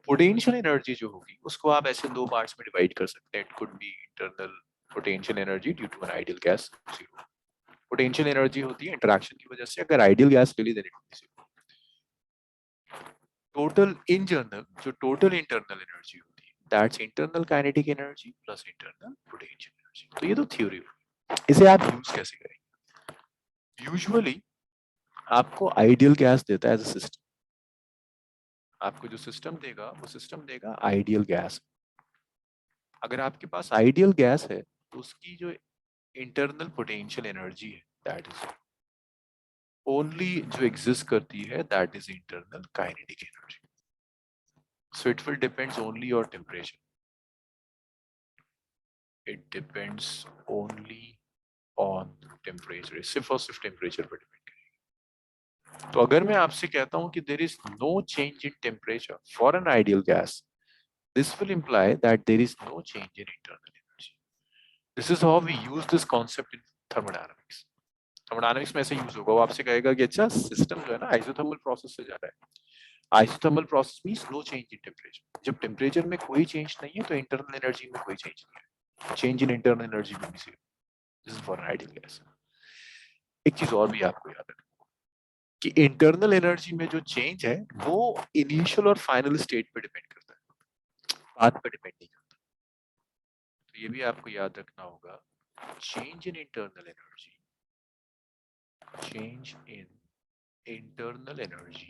पोटेंशियल एनर्जी जो होगी उसको आप ऐसे दो पार्ट्स में डिवाइड कर सकते हैं। It could be internal potential energy due to an ideal gas, zero. Potential energy होती है इंटरेक्शन की वजह से, अगर आइडियल गैस ले ली then it will be zero. Total in general जो टोटल इंटरनल एनर्जी होती है, that's internal kinetic energy plus internal potential energy. तो ये तो थ्योरी हुई। इसे आप यूज कैसे करेंगे? यूजुअली आपको आइडियल गैस देता है एज अ सिस्टम। आपको जो सिस्टम देगा वो सिस्टम देगा आइडियल गैस। अगर आपके पास आइडियल गैस है तो उसकी जो इंटरनल पोटेंशियल एनर्जी है, दैट इज ओनली जो एग्जिस्ट करती है, that is internal kinetic energy. So it will depends only on temperature. It depends only on temperature. सिर्फ और सिर्फ टेम्परेचर पर डिपेंड करेगी। तो अगर मैं आपसे कहता हूं कि there is no change in temperature for an ideal gas, this will imply that there is no change in internal energy. This is how we use this concept in thermodynamics. Thermodynamics में ऐसे use होगा। वो आपसे कहेगा कि अच्छा system जो है ना आइसोथर्मल प्रोसेस से जा रहा है। Isothermal process means no change in temperature. जब टेम्परेचर में कोई चेंज नहीं है तो इंटरनल एनर्जी में कोई चेंज नहीं है। चेंज इन इंटरनल एनर्जी में भी zero. This is for an ideal gas. एक चीज और भी आपको याद रखना कि इंटरनल एनर्जी में जो चेंज है वो इनिशियल और फाइनल स्टेट पे डिपेंड करता है, पाथ पे डिपेंड नहीं करता। तो ये भी आपको याद रखना होगा, change in internal energy, change in internal energy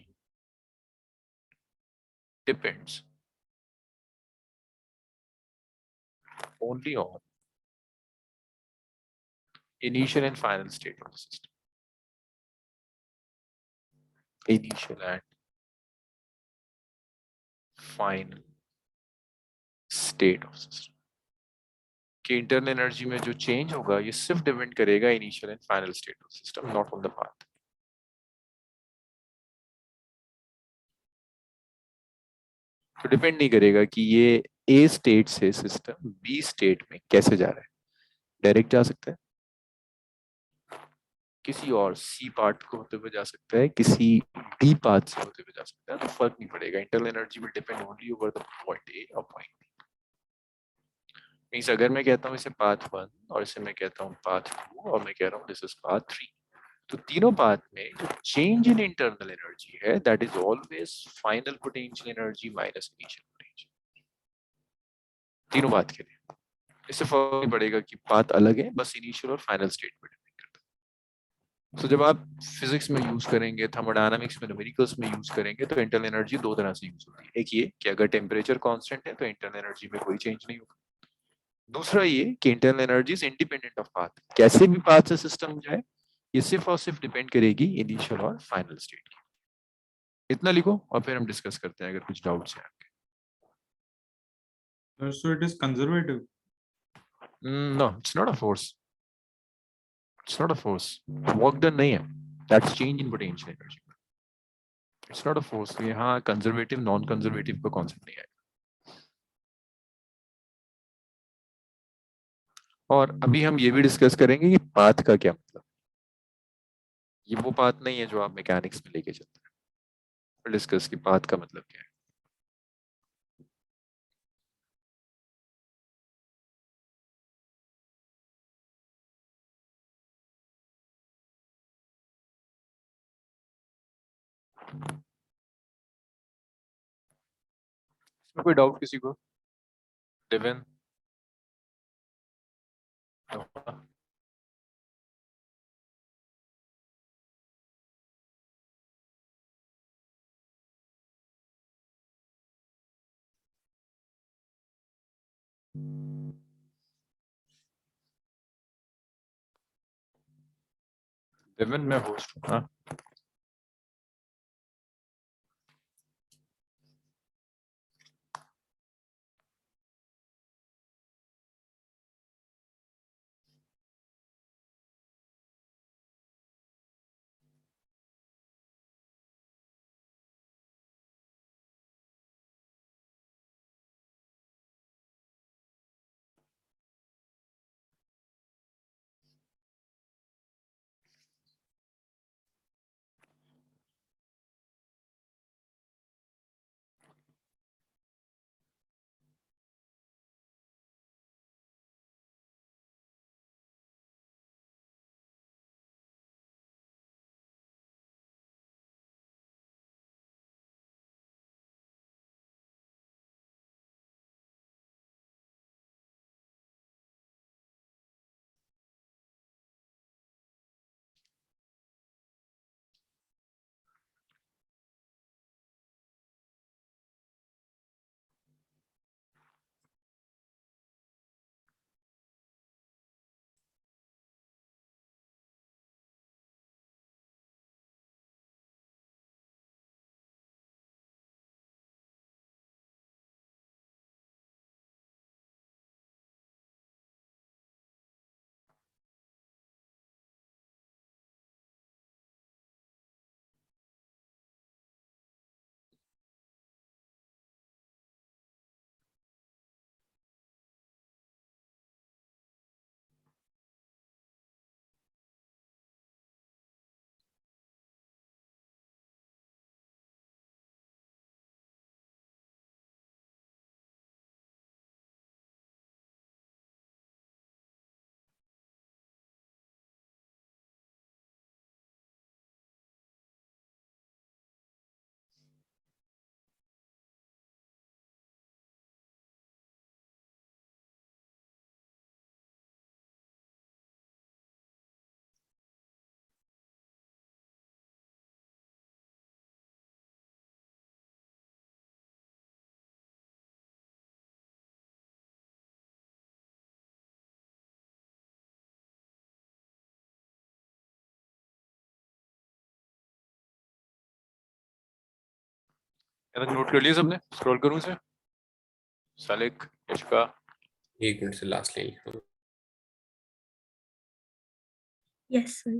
depends only on initial and final state of the system. Initial and final state of system. कि इंटरनल एनर्जी में जो चेंज होगा ये सिर्फ डिपेंड करेगा initial and final state of system, not on the path. तो depend नहीं करेगा कि ये ए स्टेट से सिस्टम बी स्टेट में कैसे जा रहा है। डायरेक्ट जा सकता है, किसी और सी पार्ट को होते हुए जा सकता है, किसी डी पार्ट से होते हुए जा सकता है। तो फर्क नहीं पड़ेगा। Internal energy will depend only over the point A और पॉइंट बी। मीन्स अगर मैं कहता हूँ इसे पाथ 1 और इसे मैं कहता हूँ पाथ 2 और मैं कह रहा हूँ दिस इज पाथ 3, तो तीनों पाथ में जो चेंज इन इंटरनल एनर्जी है that is always final potential energy minus initial potential, तीनों पाथ के लिए। इससे फर्क नहीं पड़ेगा कि पाथ अलग है, बस इनिशियल और फाइनल स्टेट पे डिपेंड करता है। तो जब आप फिजिक्स में यूज करेंगे, थर्मोडायनामिक्स में, न्यूमेरिकल्स में यूज करेंगे, तो इंटरनल एनर्जी दो तरह से यूज होती है। एक ये कि अगर टेम्परेचर कांस्टेंट है तो इंटरनल एनर्जी में कोई चेंज नहीं होगा। दूसरा ये कि internal energy is independent of path, कैसे भी पाथ से सिस्टम जाए ये सिर्फ और सिर्फ डिपेंड करेगी इनिशियल और फाइनल स्टेट की। इतना लिखो और फिर हम डिस्कस करते हैं अगर कुछ डाउट्स हैं आपके। So it is conservative. No it's not a force, it's not a force, work done नहीं है, that's change in potential energy, it's not a force. यहाँ कंजर्वेटिव नॉन कंजर्वेटिव का कॉन्सेप्ट नहीं है। और अभी हम ये भी डिस्कस करेंगे कि पाथ का क्या मतलब, ये वो पाथ नहीं है जो आप मैकेनिक्स में लेके चलते हैं। डिस्कस की पाथ का मतलब क्या है। इसमें कोई डाउट किसी को? डेविन? डेविन मैं होस्ट हूँ। हाँ नोट कर लिया सबने? स्क्रॉल करूं इसे? सालिक, यशका? एक मिनट से लास्ट लाइन लिखता हूँ। Yes, sir.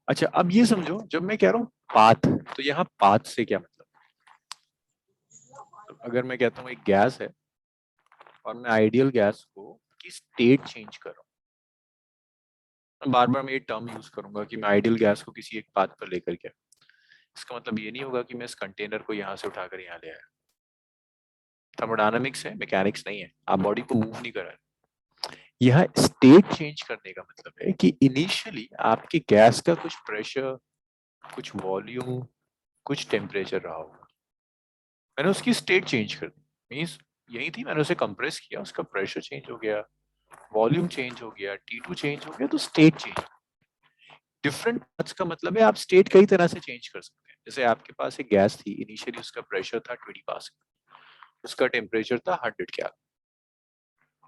अच्छा अब ये समझो, जब मैं कह रहा हूँ पाथ, तो यहाँ पाथ से क्या मतलब? अगर मैं कहता हूँ एक गैस है और मैं आइडियल गैस को की स्टेट चेंज कर रहा हूँ, बार बार मैं ये टर्म यूज करूंगा कि मैं आइडियल गैस को किसी एक पाथ पर लेकर के, इसका मतलब ये नहीं होगा कि मैं इस कंटेनर को यहाँ से उठाकर यहाँ ले आया। थर्मोडायनामिक्स है, मैकेनिक्स नहीं है। आप बॉडी को मूव नहीं कर रहे। यह स्टेट चेंज करने का मतलब है कि इनिशियली आपकी गैस का कुछ प्रेशर, कुछ वॉल्यूम, कुछ टेम्परेचर रहा होगा, मैंने उसकी स्टेट चेंज कर दी। मीन्स यही थी, मैंने उसे कंप्रेस किया, उसका प्रेशर चेंज हो गया, वॉल्यूम चेंज हो गया, T2 चेंज हो गया, तो स्टेट चेंज। डिफरेंट पार्ट्स का मतलब है आप स्टेट कई तरह से चेंज कर सकते हैं। जैसे आपके पास एक गैस थी, इनिशियली उसका प्रेशर था 20 पास्कल, उसका टेम्परेचर था 100 केल्विन,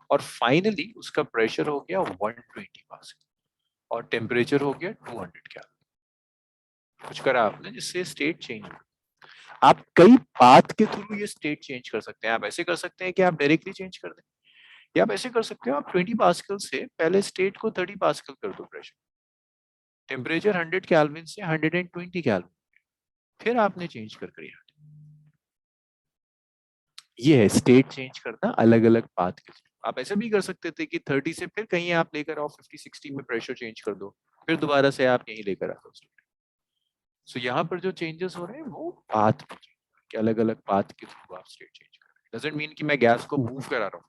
और फाइनली उसका प्रेशर हो गया 120 पास्कल और टेम्परेचर हो गया 200 केल्विन। कुछ करा आपने जिससे स्टेट चेंज हो। आप कई पाथ के थ्रू ये स्टेट चेंज कर सकते हैं। आप ऐसे कर सकते हैं कि आप डायरेक्टली चेंज कर दें, या आप ऐसे कर सकते हो, आप 20 पास्कल से पहले स्टेट को 30 पास्कल कर दो, प्रेशर टेम्परेचर 100 केल्विन से 120 केल्विन, फिर आपने चेंज कर दिया। ये है स्टेट चेंज करना अलग अलग पाथ के थ्रू। आप ऐसे भी कर सकते थे कि 30 से फिर कहीं आप लेकर आओ 50-60 में प्रेशर चेंज कर दो, फिर दोबारा से आप यहीं लेकर आ दो। सो यहाँ पर जो चेंजेस हो रहे हैं वो पाथ पे कि अलग अलग पाथ के थ्रू आप स्टेट चेंज कर रहे हैं। डजंट मीन कि मैं गैस को मूव करा रहा हूँ।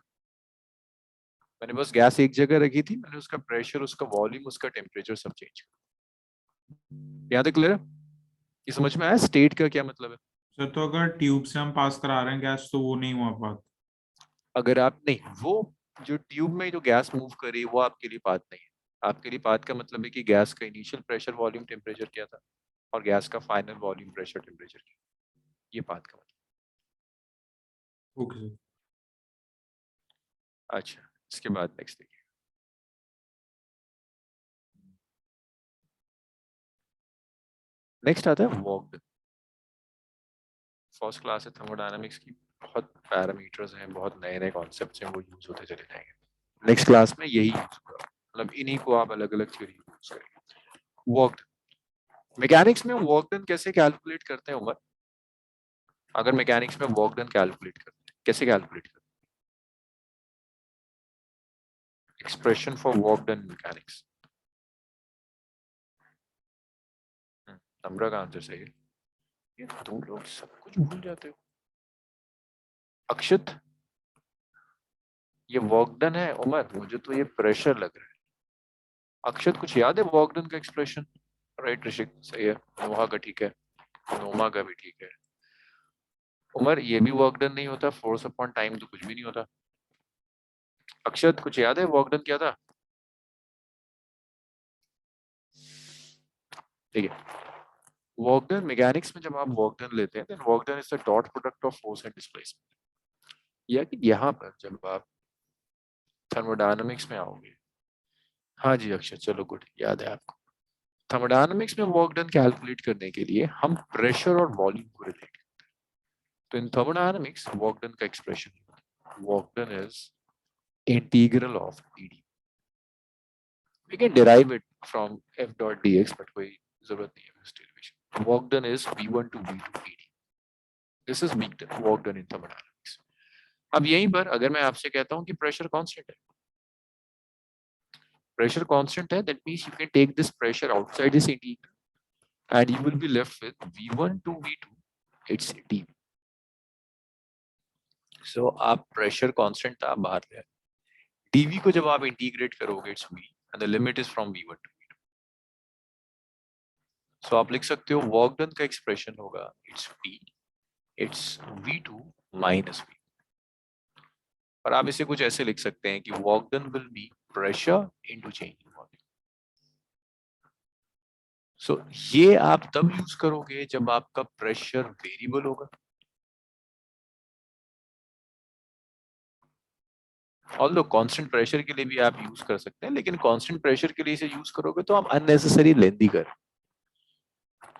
मैंने बस गैस एक जगह रखी थी, मैंने उसका प्रेशर, उसका वॉल्यूम, उसका टेम्परेचर सब चेंज कर। यहाँ तक क्लियर है? ये समझ में आया स्टेट का क्या मतलब है? सर तो अगर ट्यूब से हम पास करा रहे हैं गैस तो वो नहीं हुआ बात। अगर आप नहीं, वो जो ट्यूब में जो गैस मूव करी वो आपके लिए पाथ नहीं है। आपके लिए पाथ का मतलब है कि गैस का इनिशियल प्रेशर, वॉल्यूम, टेम्परेचर क्या था, और गैस का फाइनल वॉल्यूम, प्रेशर, टेम्परेचर क्या, ये पाथ का मतलब। Okay sir. अच्छा, इसके बाद नेक्स्ट देखिए। नेक्स्ट आता है वर्क डन। फर्स्ट क्लास है थर्मोडायनामिक्स की, बहुत पैरामीटर्स हैं, बहुत नए नए कॉन्सेप्ट्स हैं, वो यूज होते चले जाएंगे। नेक्स्ट क्लास में यही यूज होगा, मतलब इन्हीं को आप अलग अलग थ्योरी यूज करेंगे। वर्क मैकेनिक्स में वर्क डन कैसे कैलकुलेट करते हैं उमर? अगर मैकेनिक्स में वर्क डन कैलकुलेट करते हैं, कैसे कैलकुलेट करते हैं? Expression for work done mechanics. Namra का आंसर सही है। ये तुम लोग सब कुछ भूल जाते हो। अक्षत, ये वर्क डन है। उमर, मुझे तो ये प्रेशर लग रहा है। अक्षत, कुछ याद है वर्क डन का एक्सप्रेशन? राइट ऋषिक, सही है। नोहा का ठीक है, नोमा का भी ठीक है। उमर, ये भी वर्क डन नहीं होता, फोर्स अपॉन टाइम तो कुछ भी नहीं होता। अक्षत, कुछ याद है वर्क डन क्या था? ठीक है, वर्क डन मैकेनिक्स में जब आप वर्क डन लेते हैं, then work done is the dot product of force and displacement. या कि यहाँ पर जब आप थर्मोडायनामिक्स में आओगे, हाँ जी अक्षत, चलो गुड, याद है आपको। थर्मोडायनामिक्स में वर्क डन कैलकुलेट करने के लिए हम प्रेशर और वॉल्यूम को रिलेट करते हैं। तो इन थर्मोडायनामिक्स वर्क डन का expression, work done is integral of D. we can derive it from f dot dx, but कोई जरूरत नहीं है इस derivation। work done is v1 to v2 dd। this is work done in thermodynamics। अब यहीं पर अगर मैं आपसे कहता हूं कि प्रेशर कांस्टेंट है, प्रेशर कांस्टेंट है, that means you can take this pressure outside this integral and you will be left with v1 to v2, it's dv। so आप प्रेशर कांस्टेंट था, आप बाहर ले आए। dv को जब आप इंटीग्रेट करोगे, it's v and the limit is from v1 to v2। so आप लिख सकते हो वर्क डन का एक्सप्रेशन होगा it's p, it's v2 minus v। और आप इसे कुछ ऐसे लिख सकते हैं कि work done will be pressure into change in volume. So ये आप तब यूज करोगे जब आपका प्रेशर वेरिएबल होगा। ऑल्दो कांस्टेंट प्रेशर के लिए भी आप यूज कर सकते हैं, लेकिन कांस्टेंट प्रेशर के लिए इसे यूज करोगे तो आप अननेसेसरी लेंदी कर,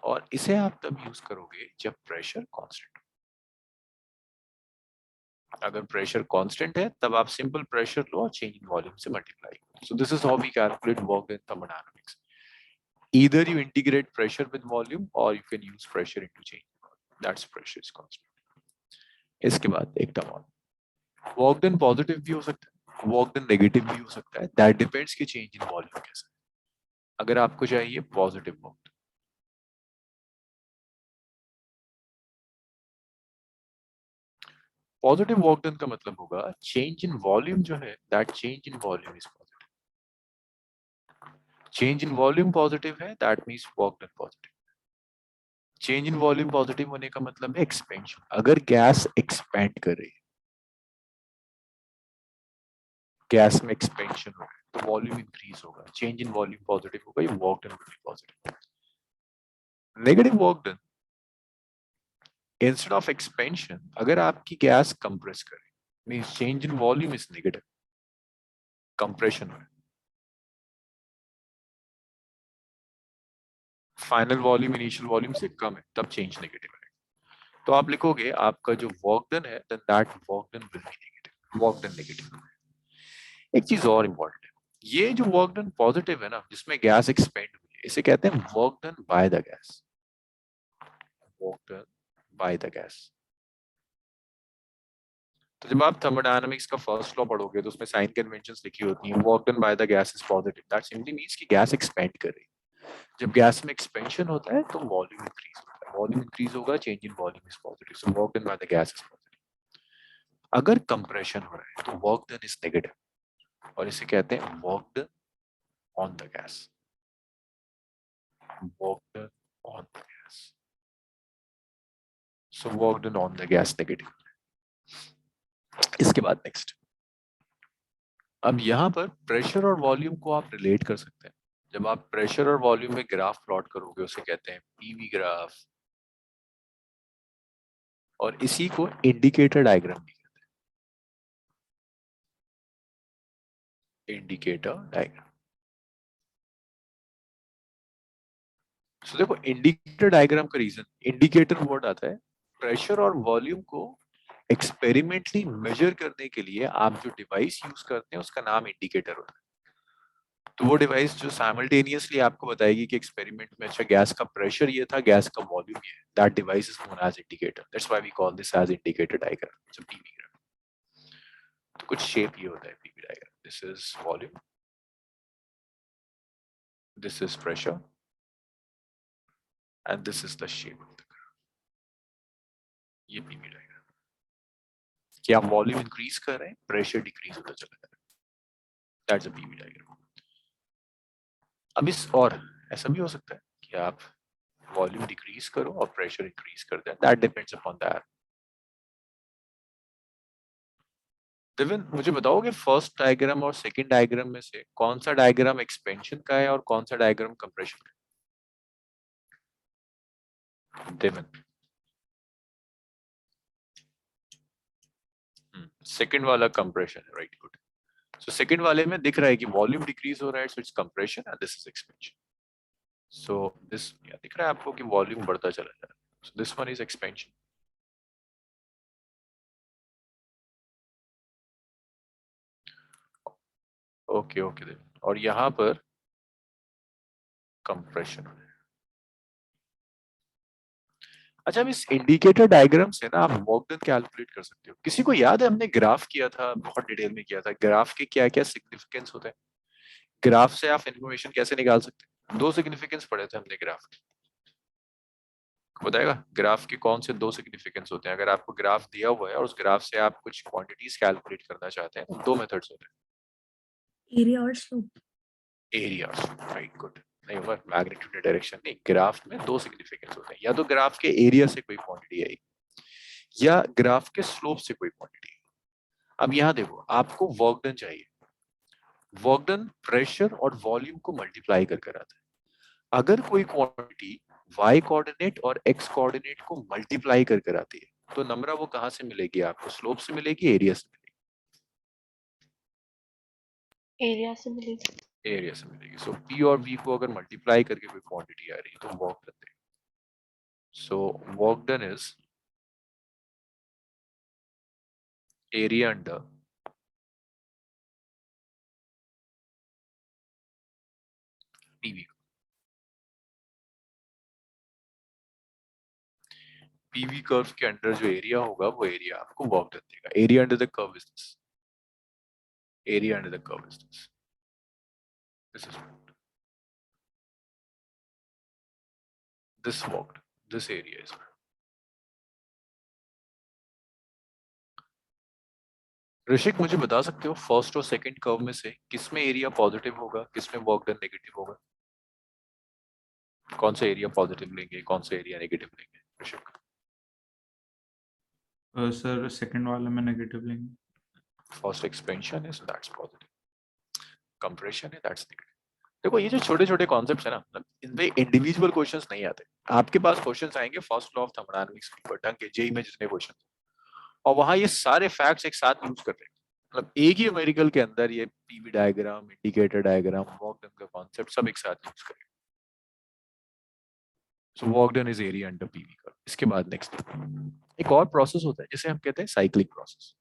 और इसे आप तब यूज करोगे जब प्रेशर कांस्टेंट। अगर प्रेशर कांस्टेंट है तब आप सिंपल प्रेशर लो और चेंज इन वॉल्यूम से multiply. So this is how we calculate work in thermodynamics. Either you integrate pressure with volume or you can use pressure into change in volume। That's pressure is constant। इसके बाद एक term और, work done positive भी हो सकता है, work done negative भी हो सकता है। दैट डिपेंड्स कि चेंज इन वॉल्यूम कैसा है। अगर आपको चाहिए positive work, positive work done का मतलब होगा चेंज इन वॉल्यूम जो है, that change in volume is positive. Change in volume positive है, that means work done positive. Change in volume positive होने का मतलब है एक्सपेंशन। अगर गैस एक्सपेंड कर रही है, गैस में एक्सपेंशन हो रहा है, तो वॉल्यूम इंक्रीज होगा, चेंज इन वॉल्यूम पॉजिटिव होगा, ये work done will be positive. Negative work done, instead of expansion, अगर आपकी गैस कंप्रेस करे, means change in volume is negative, compression है, फाइनल वॉल्यूम इनिशियल वॉल्यूम से कम है, तब चेंज नेगेटिव है। तो आप लिखोगे आपका जो वर्क डन है, then that work done will be negative, work done negative. एक चीज और इंपॉर्टेंट है, ये जो वर्क डन पॉजिटिव है ना, जिसमें गैस एक्सपेंड हुई है, इसे कहते हैं work done by the gas, work done by the gas. तो जब आप थर्मोडायनामिक्स का फर्स्ट लॉ पढ़ोगे तो उसमें साइन कन्वेंशंस लिखी होती हैं, work done by the gas is positive, that simply means कि गैस एक्सपेंड कर रही है। जब गैस में एक्सपेंशन होता है तो वॉल्यूम इंक्रीज होता है, वॉल्यूम इंक्रीज होगा, change in volume is positive, so work done by the gas is positive. अगर कंप्रेशन हो रहा है तो वर्क डन इज नेगेटिव, और इसे कहते हैं work done on the gas, work done on the gas, so work done on the gas negative. इसके बाद नेक्स्ट, अब यहां पर प्रेशर और वॉल्यूम को आप रिलेट कर सकते हैं। जब आप प्रेशर और वॉल्यूम में ग्राफ प्लॉट करोगे उसे कहते हैं पीवी ग्राफ, और इसी को इंडिकेटर डायग्राम भी कहते हैं, इंडिकेटर डायग्राम। सो देखो इंडिकेटर डायग्राम का रीजन, इंडिकेटर वर्ड आता है, प्रेशर और वॉल्यूम को एक्सपेरिमेंटली मेजर करने के लिए आप जो डिवाइस यूज करते हैं उसका नाम इंडिकेटर होता है। तो वो डिवाइस जो साइमल्टेनियसली आपको बताएगी कि एक्सपेरिमेंट में अच्छा गैस का प्रेशर ये था, गैस का वॉल्यूम ये है, that device is known as indicator, that's why we call this as indicator diagram, it's a PV graph. तो कुछ शेप ये होता है PV diagram, this is volume, this is pressure, and this is the shape of the graph. ये PV diagram, कि आप volume increase कर रहे हैं, प्रेशर डिक्रीज होता चला जा रहा है, दैट्स अ पीवी डायग्राम। अब इस और ऐसा भी हो सकता है कि आप वॉल्यूम डिक्रीज करो और प्रेशर इंक्रीज कर दें, that depends upon that. Divyan मुझे बताओगे फर्स्ट डायग्राम और सेकंड डायग्राम में से कौन सा डायग्राम एक्सपेंशन का है और कौन सा डायग्राम कंप्रेशन का है? दिव्यन, सेकंड वाला कंप्रेशन है, राइट, गुड। सो सेकंड वाले में दिख रहा है कि वॉल्यूम डिक्रीज हो रहा है, so it's compression and this is expansion. So this दिख रहा है आपको कि वॉल्यूम बढ़ता चला जा रहा है, so this one is expansion. Okay okay Divyan, और यहाँ पर कंप्रेशन। अच्छा, अब इस इंडिकेटर डायग्राम से ना आप वर्क डन कैलकुलेट कर सकते हो। किसी को याद है हमने ग्राफ किया था, बहुत डिटेल में किया था, ग्राफ के क्या क्या सिग्निफिकेंस होते हैं, ग्राफ से आप इंफॉर्मेशन कैसे निकाल सकते हैं? दो सिग्निफिकेंस पढ़े थे हमने ग्राफ के, बताएगा ग्राफ के कौन से दो सिग्निफिकेंस होते हैं? अगर आपको ग्राफ दिया हुआ है और उस ग्राफ से आप कुछ क्वांटिटीज कैलकुलेट करना चाहते हैं तो दो मेथड्स होते हैं। एरिया और स्लोप। Area, right, good. नहीं होगा मैग्नीट्यूड डायरेक्शन नहीं, ग्राफ में दो सिग्निफिकेंस होते हैं, या तो ग्राफ के एरिया से कोई क्वांटिटी आई या ग्राफ के स्लोप से कोई क्वांटिटी। अब यहाँ देखो आपको वर्क डन चाहिए, वर्क डन प्रेशर और वॉल्यूम को मल्टीप्लाई कर आता है। अगर कोई क्वांटिटी y कोऑर्डिनेट और x कोऑर्डिनेट को मल्टीप्लाई कर आती है तो नंबर वो कहां से मिलेगी आपको? स्लोप से मिलेगी, एरिया से मिलेगी? एरिया से मिलेगी। एरिया से मिलेगी। सो p और v को अगर मल्टीप्लाई करके कोई क्वांटिटी आ रही है तो वर्क डन देगा। So work done is area under pv। PV curve के अंडर जो एरिया होगा वो एरिया आपको वर्क डन देगा। Area under the curve is this, area under the curve is this, this is this worked, this area is ऋषिक मुझे बता सकते हो फर्स्ट और सेकंड कर्व में से किसमें एरिया पॉजिटिव होगा, किसमें वर्क डन नेगेटिव होगा? कौन सा एरिया पॉजिटिव लेंगे, कौन सा एरिया नेगेटिव लेंगे ऋषिक? सर सेकंड वाले में नेगेटिव लेंगे। फर्स्ट एक्सपेंशन है, सो दैट्स पॉजिटिव। कंप्रेशन है, दैट्स नेगेटिव। देखो ये जो छोटे छोटे कॉन्सेप्ट्स है ना, मतलब इनमें इंडिविजुअल क्वेश्चंस नहीं आते। आपके पास क्वेश्चंस आएंगे फर्स्ट लॉ ऑफ थर्मोडायनामिक्स के ऊपर, ढंग के जेई में जितने क्वेश्चन, और वहां ये सारे फैक्ट्स एक साथ यूज कर रहे हैं। मतलब एक ही न्यूमेरिकल के अंदर ये PV diagram, indicator diagram, work done का कॉन्सेप्ट सब एक साथ यूज करें। So work done is area under PV का। इसके बाद नेक्स्ट एक और प्रोसेस होता है जिसे हम कहते हैं साइक्लिक प्रोसेस।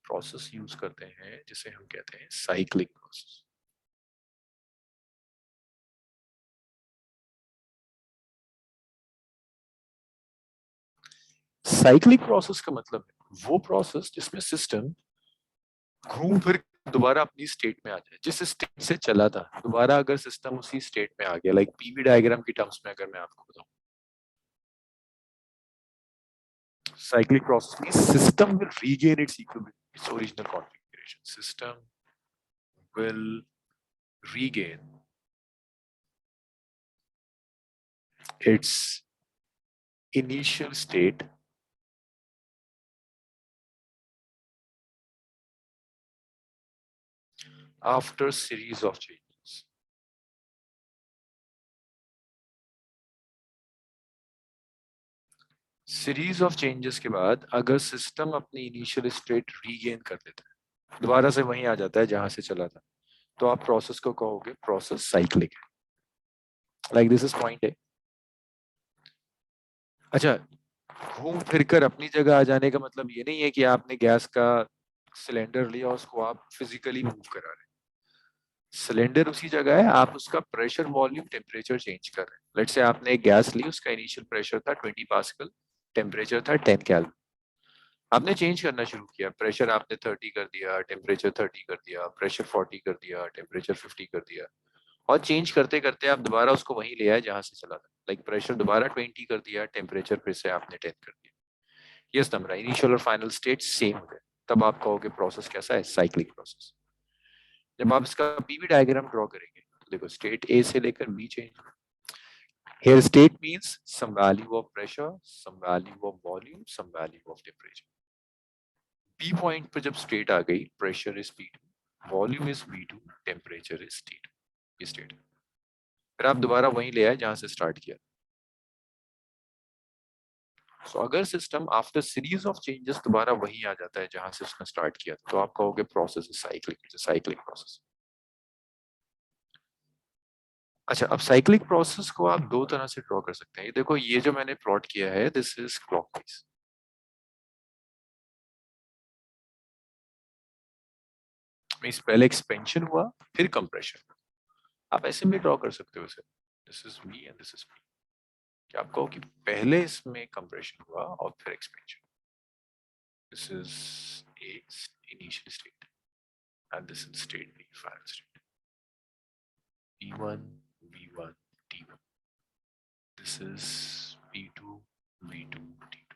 प्रोसेस यूज करते हैं जिसे हम कहते हैं साइक्लिक प्रोसेस। साइक्लिक प्रोसेस का मतलब है वो प्रोसेस जिसमें सिस्टम घूम फिर दोबारा अपनी स्टेट में आ जाए। जिस स्टेट से चला था दोबारा अगर सिस्टम उसी स्टेट में आ गया, लाइक पीवी डायग्राम की टर्म्स में अगर मैं आपको बताऊं, cyclic process means system will regain its equilibrium, its original configuration. System will regain its initial state after series of changes. Series of changes के बाद अगर सिस्टम अपनी इनिशियल स्टेट रीगेन कर लेता है, दोबारा से वहीं आ जाता है जहां से चला था, तो आप प्रोसेस को कहोगे प्रोसेस साइक्लिक है। लाइक दिस इज पॉइंट है। अच्छा, घूम फिर कर अपनी जगह आ जाने का मतलब ये नहीं है कि आपने गैस का सिलेंडर लिया, उसको आप फिजिकली मूव करा रहे हैं। सिलेंडर उसी जगह है, आप उसका प्रेशर, वॉल्यूम, टेम्परेचर चेंज कर रहे हैं। लेट्स से आपने एक गैस ली, उसका इनिशियल प्रेशर था 20 पास्कल, टेम्परेचर था 10 केल्विन। आपने चेंज करना शुरू किया, प्रेशर आपने 30 कर दिया, टेम्परेचर 30 कर दिया, प्रेशर 40 कर दिया, टेम्परेचर 50 कर दिया, और चेंज करते करते आप दोबारा उसको वहीं ले आए जहां से चला था। लाइक प्रेशर दोबारा 20 कर दिया, टेम्परेचर फिर से आपने 10 कर दिया। यस नंबर, इनिशियल और फाइनल स्टेट सेम हो गए, तब आप कहोगे प्रोसेस कैसा है, साइक्लिक प्रोसेस। जब आप इसका पीवी डायग्राम ड्रॉ करेंगे तो देखो स्टेट ए से लेकर B change. Here state means some value of pressure, some value of volume, some value of temperature. B point पर जब स्टेट आ गई, pressure is P2, volume is V2, temperature is T2, ये state. फिर आप दोबारा वहीं ले आए जहां से स्टार्ट किया। So, अगर system after series of changes दोबारा वहीं आ जाता है जहां से उसने स्टार्ट किया, तो आप कहोगे process is cyclic, cyclic process. अच्छा, अब साइक्लिक प्रोसेस को आप दो तरह से ड्रॉ कर सकते हैं। ये देखो, ये जो मैंने प्लॉट किया है, दिस इज क्लॉकवाइज। मींस पहले एक्सपेंशन हुआ, फिर कंप्रेशन। आप ऐसे भी ड्रॉ कर सकते हो इसे, this is V and this is P। क्या आप कहो कि पहले इसमें कंप्रेशन हुआ और फिर expansion. This is A initial state and this is state B final state. P1 V1 T1, this is P2 V2 T2।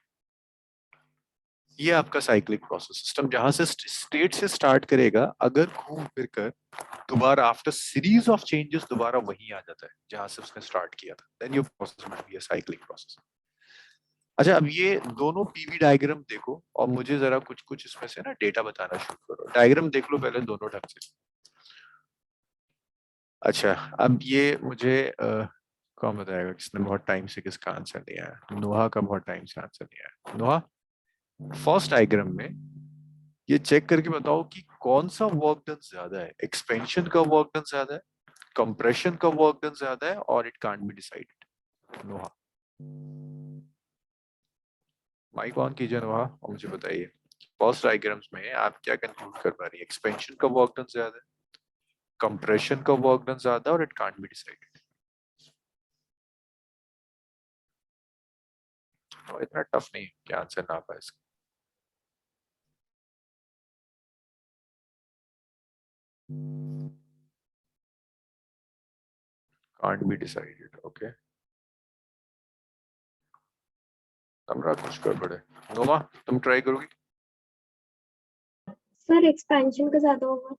ये आपका साइक्लिक प्रोसेस। सिस्टम जहां से स्टेट से स्टार्ट करेगा, अगर घूम फिर कर दोबारा आफ्टर सीरीज ऑफ चेंजेस दोबारा वहीं आ जाता है जहां से उसने स्टार्ट किया था, then your process will be a cyclic process. अच्छा, अब ये दोनों पीवी डायग्राम देखो और मुझे जरा कुछ कुछ इसमें से ना डेटा बताना शुरू करो। डायग्राम देख लो पहले दोनों ढंग से। अच्छा, अब ये मुझे कौन बताएगा किसने बहुत टाइम से किसका आंसर नहीं आया? नोहा का बहुत टाइम से आंसर नहीं आया। नोहा, फर्स्ट डायग्राम में ये चेक करके बताओ कि कौन सा वर्क डन ज्यादा है, एक्सपेंशन का वर्क डन ज्यादा है, कंप्रेशन का वर्क डन ज्यादा है, और it can't be decided. Noha, mic on कीजिए नोहा और मुझे बताइए फर्स्ट डायग्राम्स में आप क्या कंक्लूड कर पा रही है? एक्सपेंशन का वर्क डन ज्यादा है, कंप्रेशन का वर्क डन ज्यादा है, और इट कांट बी डिसाइडेड। इतना टफ नहीं है क्या आंसर ना पाए इसका। Can't be decided, okay. हमरा कुछ गड़बड़ है। नोमा, तुम ट्राई करोगी? सर एक्सपेंशन का ज्यादा होगा।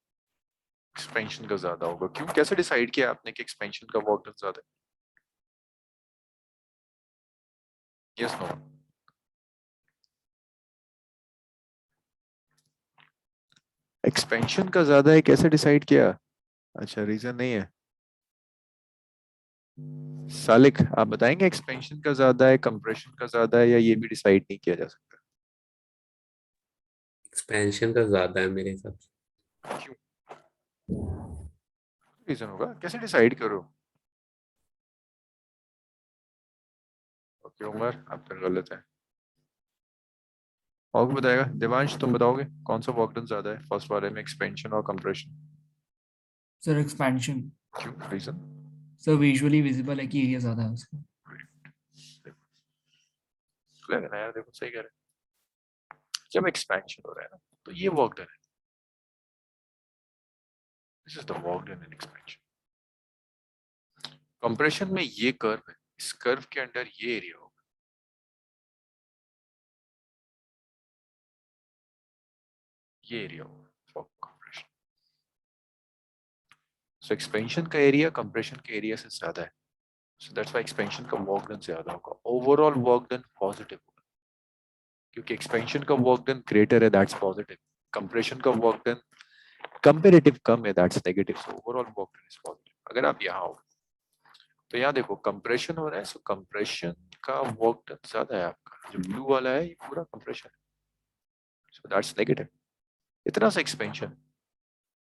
एक्सपेंशन का ज्यादा होगा, क्यों, कैसे डिसाइड किया आपने कि एक्सपेंशन का वर्क डन ज्यादा है? Yes no? एक्सपेंशन का ज्यादा है, कैसे डिसाइड किया? अच्छा, रीजन नहीं है। सालिक, आप बताएंगे एक्सपेंशन का ज्यादा है, कंप्रेशन का ज्यादा है, या ये भी डिसाइड नहीं किया जा सकता? एक्सपेंशन का ज्यादा है मेरे हिसाब से। क्यों? रीजन होगा, कैसे डिसाइड करो? ओके उमर, आप फिर गलत है। और बताएगा देवांश, तुम बताओगे कौन सा वर्क डन ज्यादा है फर्स्ट वाले में, एक्सपेंशन और कंप्रेशन? Sir expansion. क्यों, रीजन? सर विजुअली विजिबल है कि एरिया ज्यादा है उसका। क्लियर है ना यार, देखो सही कह रहे हैं। जब एक्सपेंशन हो रहा है ना, तो ये वर्क डन है, this is the work done in expansion. Compression में ये कर्व है, इस कर्व के अंदर ये एरिया होगा, ये एरिया होगा फॉर कंप्रेशन। सो एक्सपेंशन का एरिया कंप्रेशन के एरिया से ज्यादा है, सो दैट्स व्हाई एक्सपेंशन का वर्क डन ज्यादा होगा, ओवरऑल वर्क डन पॉजिटिव होगा, क्योंकि एक्सपेंशन का वर्क डन ग्रेटर है, दैट्स पॉजिटिव। कंप्रेशन का वर्क डन कंपैरेटिव कम है, that's negative. So overall work done is positive. अगर आप यहाँ हो तो यहाँ देखो कंप्रेशन हो रहा है, सो कंप्रेशन का वर्क डन ज्यादा है आपका, जो ब्लू वाला है ये पूरा कंप्रेशन है, सो दैट्स नेगेटिव। इतना सा एक्सपेंशन,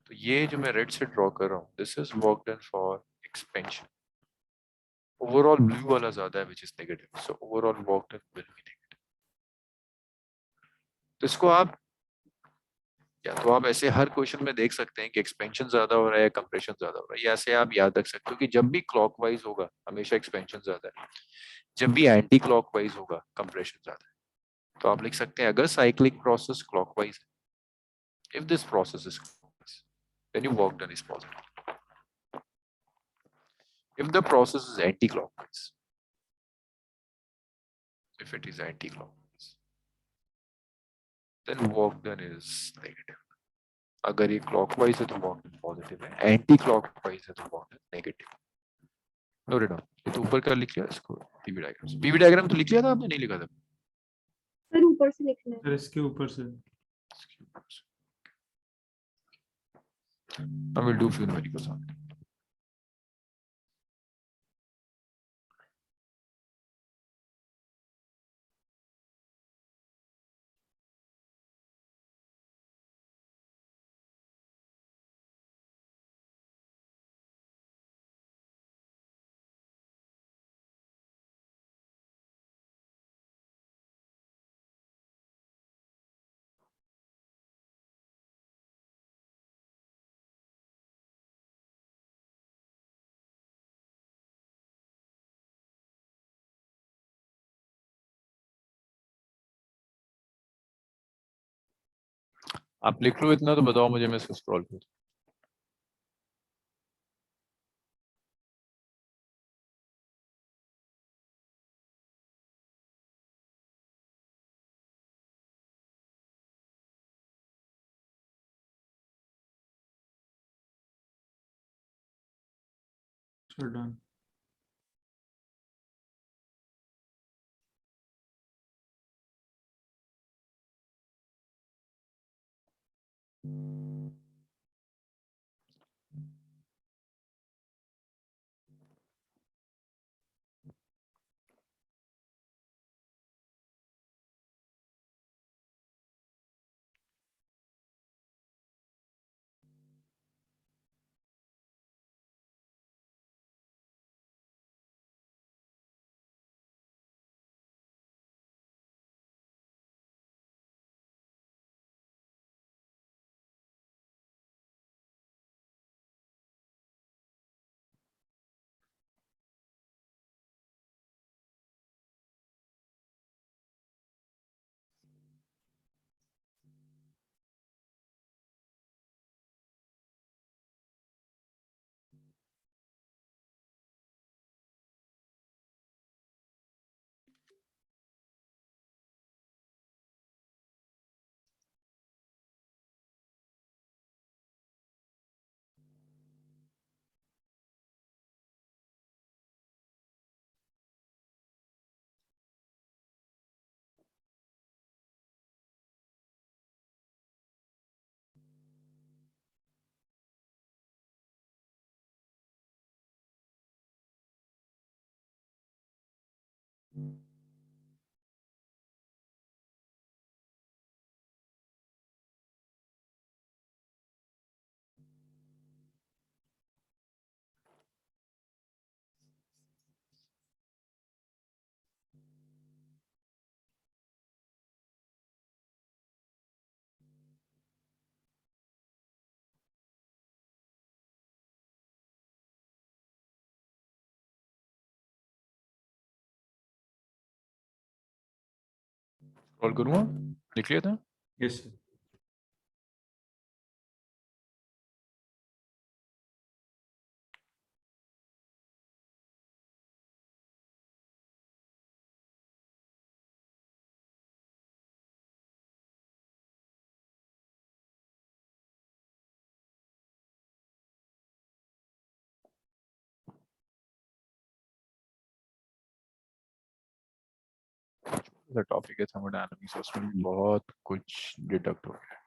तो ये जो मैं रेड से ड्रॉ कर रहा हूँ, this is work done for expansion. Overall blue वाला ज्यादा है, which is negative, so overall work done will be negative. तो इसको आप, या तो आप ऐसे हर क्वेश्चन में देख सकते हैं कि एक्सपेंशन ज्यादा हो रहा है, कंप्रेशन ज्यादा हो रहा है, या ऐसे आप याद रख सकते हो कि जब भी क्लॉकवाइज होगा हमेशा एक्सपेंशन ज्यादा है, जब भी एंटी क्लॉकवाइज होगा कंप्रेशन ज्यादा है। तो आप लिख सकते हैं अगर साइक्लिक प्रोसेस क्लॉकवाइज है, if this process is clockwise, then your work done is positive. If the process is anti-clockwise, if it is anti-clockwise, then work done is negative. अगर ये clockwise है तो work done positive है, anti-clockwise है तो work done negative। Note it down. ये तो ऊपर का लिख लिया, इसको पीवी डायग्राम, पीवी डायग्राम तो लिख लिया था आपने, नहीं लिखा था? सर ऊपर से लिखना है। सर इसके ऊपर से I will do few numericals on it. आप लिख लो इतना, तो बताओ मुझे, मैं इसको स्क्रॉल कर डन। कॉल करूँगा, लिख लिया था। Yes sir. टॉपिक है थर्मोडायनामिक्स, उसमें बहुत कुछ डिडक्ट हो गया।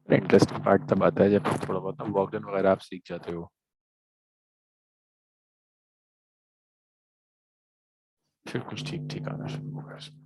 इंटरेस्टिंग पार्ट तब आता है जब थोड़ा बहुत ना वर्क डन वगैरह आप सीख जाते हो, फिर कुछ ठीक ठीक आना शुरू होगा इसमें।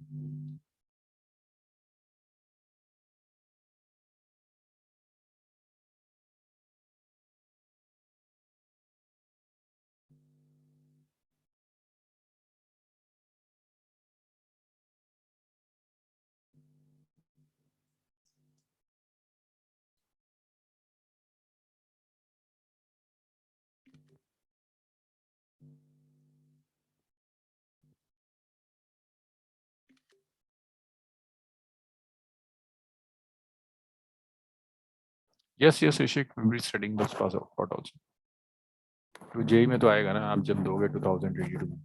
Yes yes Rishik, we will studying this part also. तो जेई में तो आएगा ना, आप जब दोगे 2022 में,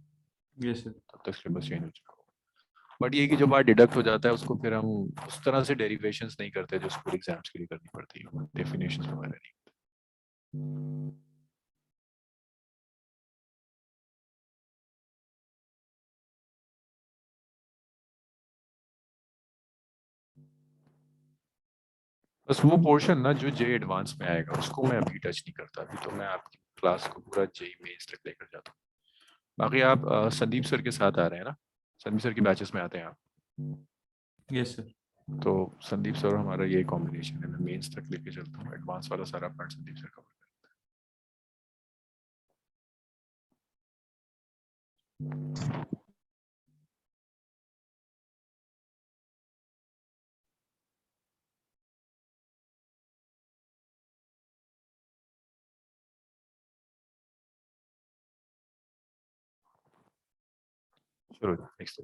यस सर। तब तक सिलेबस चेंज हो चुका होगा। बट ये कि जो बात डिडक्ट हो जाता है उसको फिर हम उस तरह से डेरिवेशंस नहीं करते जो स्कूल एग्जाम्स के लिए करनी पड़ती है, डेफिनेशंस वगैरह नहीं। बस वो पोर्शन ना जो जे एडवांस में आएगा उसको मैं अभी टच नहीं करता, अभी तो मैं आपकी क्लास को पूरा जे मेंस तक लेकर जाता हूँ। बाकी आप संदीप सर के साथ आ रहे हैं ना, संदीप सर की बैचेस में आते हैं आप? Yes sir. तो संदीप सर हमारा ये कॉम्बिनेशन है, मैं मेंस तक लेके चलता हूँ, एडवांस वाला सारा पार्ट संदीप सर कवर करते हैं। चलो नेक्स्ट।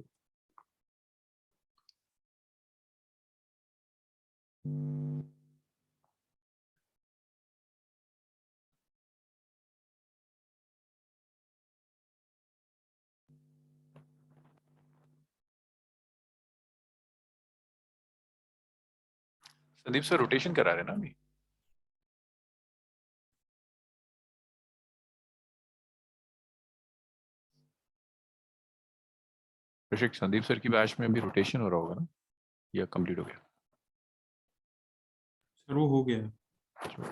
संदीप सर रोटेशन करा रहे हैं ना अभी? ऋषिक, संदीप सर की बैच में अभी रोटेशन हो रहा होगा ना, या कंप्लीट हो गया? सर वो हो गया। अच्छा,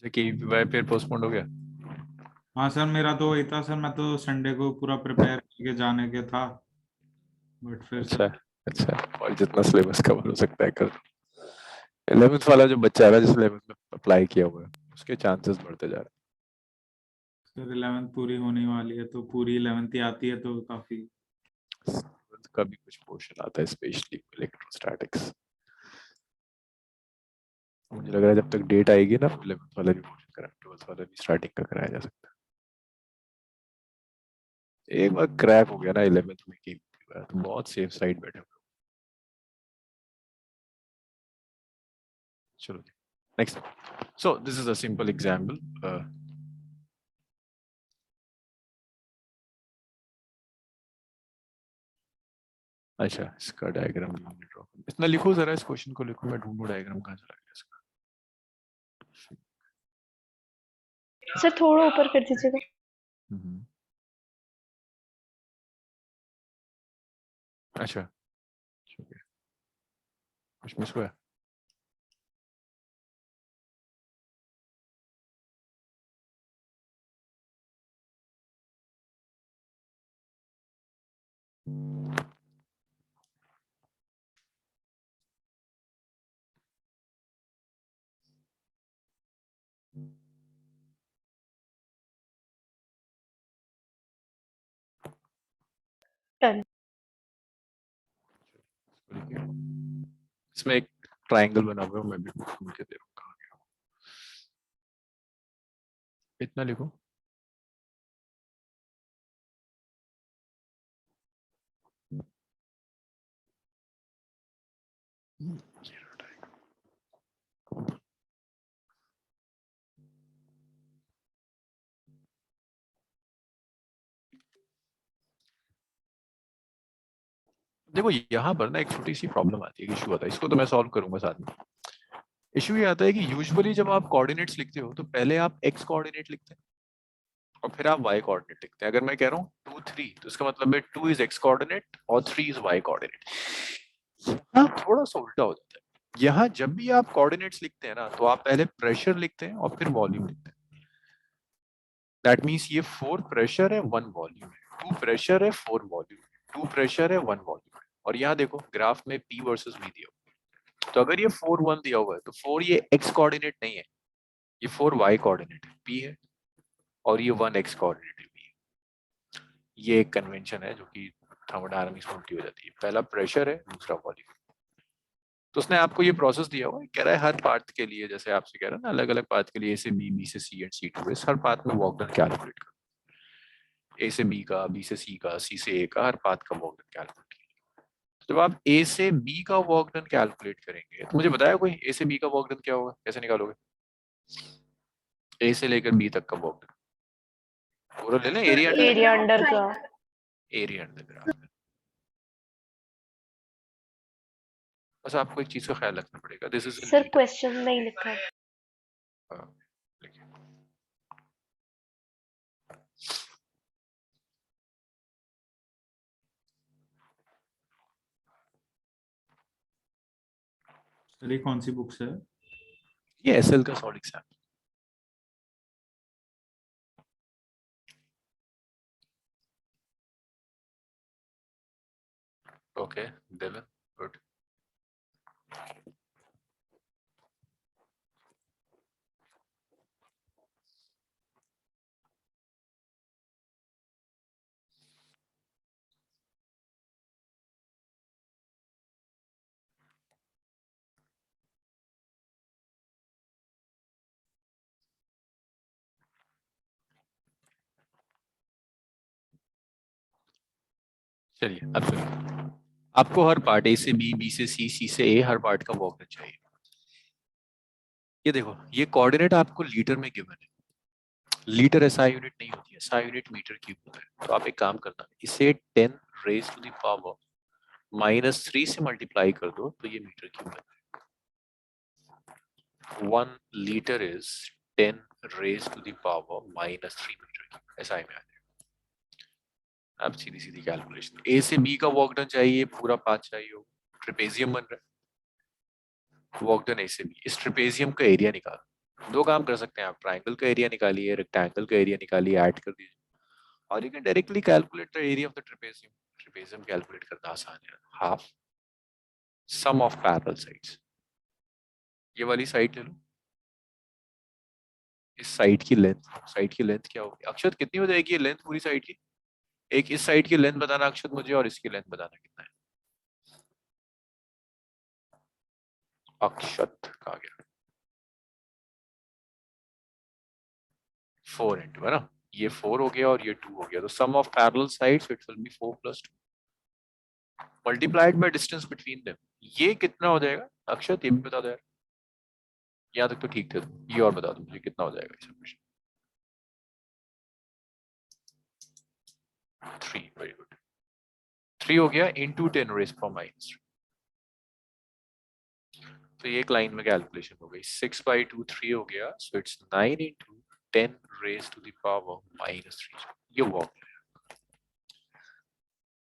कि फिर पोस्टपोन हो गया? हाँ सर, मेरा तो वही था सर, मैं तो संडे को पूरा प्रिपेयर करके जाने के था, बट फिर अच्छा सर। अच्छा, और जितना सिलेबस कवर हो सकता है कर। 11th वाला जो बच्चा है ना जिस 11th में अप्लाई किया हुआ है, उसके चांसेस बढ़ते जा रहे सर 11th पूरी होने वाली है तो पूरी 11th ही आती है तो काफी। हैं। 11th का भी कुछ पोर्शन आता है स्पेशली इलेक्ट्रोस्टैटिक्स, मुझे लग रहा है जब तक डेट आएगी ना 11th वाला भी पोर्शन कराया, 12th वाला भी स्टार्टिंग का कराया जा सकता है। एक बार क्रैक हो गया ना 11th में की तो बहुत सेफ साइड बैठे हुए। चलो next. So this is a simple example. अच्छा, इसका डायग्राम ड्रॉ, इतना लिखो जरा, इस क्वेश्चन को लिखो, मैं ढूंढूं डायग्राम कहाँ चला गया इसका। सर थोड़ा ऊपर कर दीजिएगा। हम्म। अच्छा ठीक है, कुछ मिस हुआ है? Done. इसमें एक ट्रायंगल बना हुआ है, मैं भी घूम के दे रहा हूँ कहाँ गया। इतना लिखो। देखो यहाँ पर ना एक छोटी सी प्रॉब्लम आती है, इशू आता है, इसको तो मैं सॉल्व करूंगा साथ में। इशू ये आता है कि यूजुअली जब आप कोऑर्डिनेट्स लिखते हो तो पहले आप एक्स कोऑर्डिनेट लिखते हैं और फिर आप वाई कोऑर्डिनेट लिखते हैं। अगर मैं कह रहा हूँ 2 3 तो इसका मतलब है 2 इज एक्स कोऑर्डिनेट और 3 इज वाई कोऑर्डिनेट। यहाँ थोड़ा सा उल्टा हो जाता है। यहाँ जब भी आप कोऑर्डिनेट्स लिखते हैं ना तो आप पहले प्रेशर लिखते हैं और फिर वॉल्यूम लिखते हैं। दैट मीन्स ये 4 प्रेशर है 1 वॉल्यूम है, 2 प्रेशर है 4 वॉल्यूम है, 2 प्रेशर है 1 वॉल्यूम है। और यहाँ देखो ग्राफ में P वर्सेस V दिया हुआ। तो अगर ये 4 1 दिया हुआ है तो 4 ये x कोऑर्डिनेट नहीं है, ये 4 y कोऑर्डिनेट है P है, और ये 1 x कोऑर्डिनेट है P है। ये एक कन्वेंशन है जो कि थर्मोडायनामिक्स में उल्टी हो जाती है। पहला प्रेशर है, दूसरा वॉल्यूम। तो उसने आपको ये प्रोसेस दिया हुआ है, कह रहा है हर पाथ के लिए, जैसे आपसे कह रहा है ना अलग अलग पाथ के लिए, A से B, B से C and C to S, हर पाथ में वर्क डन कैलकुलेट करो। A से B का, B से C का, C से A का, हर पाथ का वर्क डन कैलकुलेट कीजिए। जब आप A से B का वर्क डन कैलकुलेट करेंगे तो मुझे बताया कोई A से B का वर्क डन क्या होगा, कैसे निकालोगे? A से लेकर B तक का वर्क डन पूरा ले लें, एरिया एरिया अंडर का एरिया अंडर ग्राफ। बस आपको एक चीज का ख्याल रखना पड़ेगा, दिस इज सर क्वेश्चन नहीं लिखा। सर ये कौन सी बुक से है? ये एसएल का सॉलिड एग्जाम। ओके देवन, गुड। चलिए अब सुनिए, आपको हर पार्ट A से B, B से C, C से A, हर पार्ट का वर्क डन चाहिए। ये देखो, ये कोऑर्डिनेट आपको लीटर में गिवन है। लीटर एसआई यूनिट नहीं होती है, एसआई यूनिट मीटर क्यूब होता है। तो आप एक काम करना, इसे 10 रेज टू द पावर -3 से मल्टीप्लाई कर दो तो ये मीटर क्यूब है। 1 litre is 10 raise to the power -3 metre cube, SI में आ जाएगा। अब सीधी सीधी कैलकुलेशन, A से B का वर्क डन चाहिए, पूरा पाथ चाहिए हो, ट्रेपेजियम बन रहा है, वर्क डन A से B, इस ट्रेपेजियम का एरिया निकालो। दो काम कर सकते हैं आप, ट्रायंगल का एरिया निकालिए, रेक्टेंगल का एरिया निकालिए, ऐड कर दीजिए, और you can directly calculate the area of the trapezium. Trapezium calculate करना आसान है, half sum of parallel sides. ये वाली साइड ले लो, इस साइड की लेंथ क्या होगी अक्षत, कितनी हो जाएगी ये लेंथ पूरी साइड की? एक इस साइड की लेंथ बताना अक्षत मुझे, और इसकी लेंथ बताना कितना है। अक्षत कहाँ गया? 4 इंटू, है ना, ये 4 हो गया और ये 2 हो गया, तो sum of parallel sides it will be 4 + 2 multiplied by distance between them. ये कितना हो जाएगा अक्षत, ये भी बता दो यार, यहाँ तक तो ठीक थे तुम, ये और बता दो मुझे कितना हो जाएगा इस इक्वेशन। 3, very good. 3 हो गया इंटू 10 रेज़ पावर -3। तो ये एक लाइन में कैलकुलेशन हो गई, 6/2 3 हो गया, so it's 9 into 10 raise to the power -3। ये वर्क है।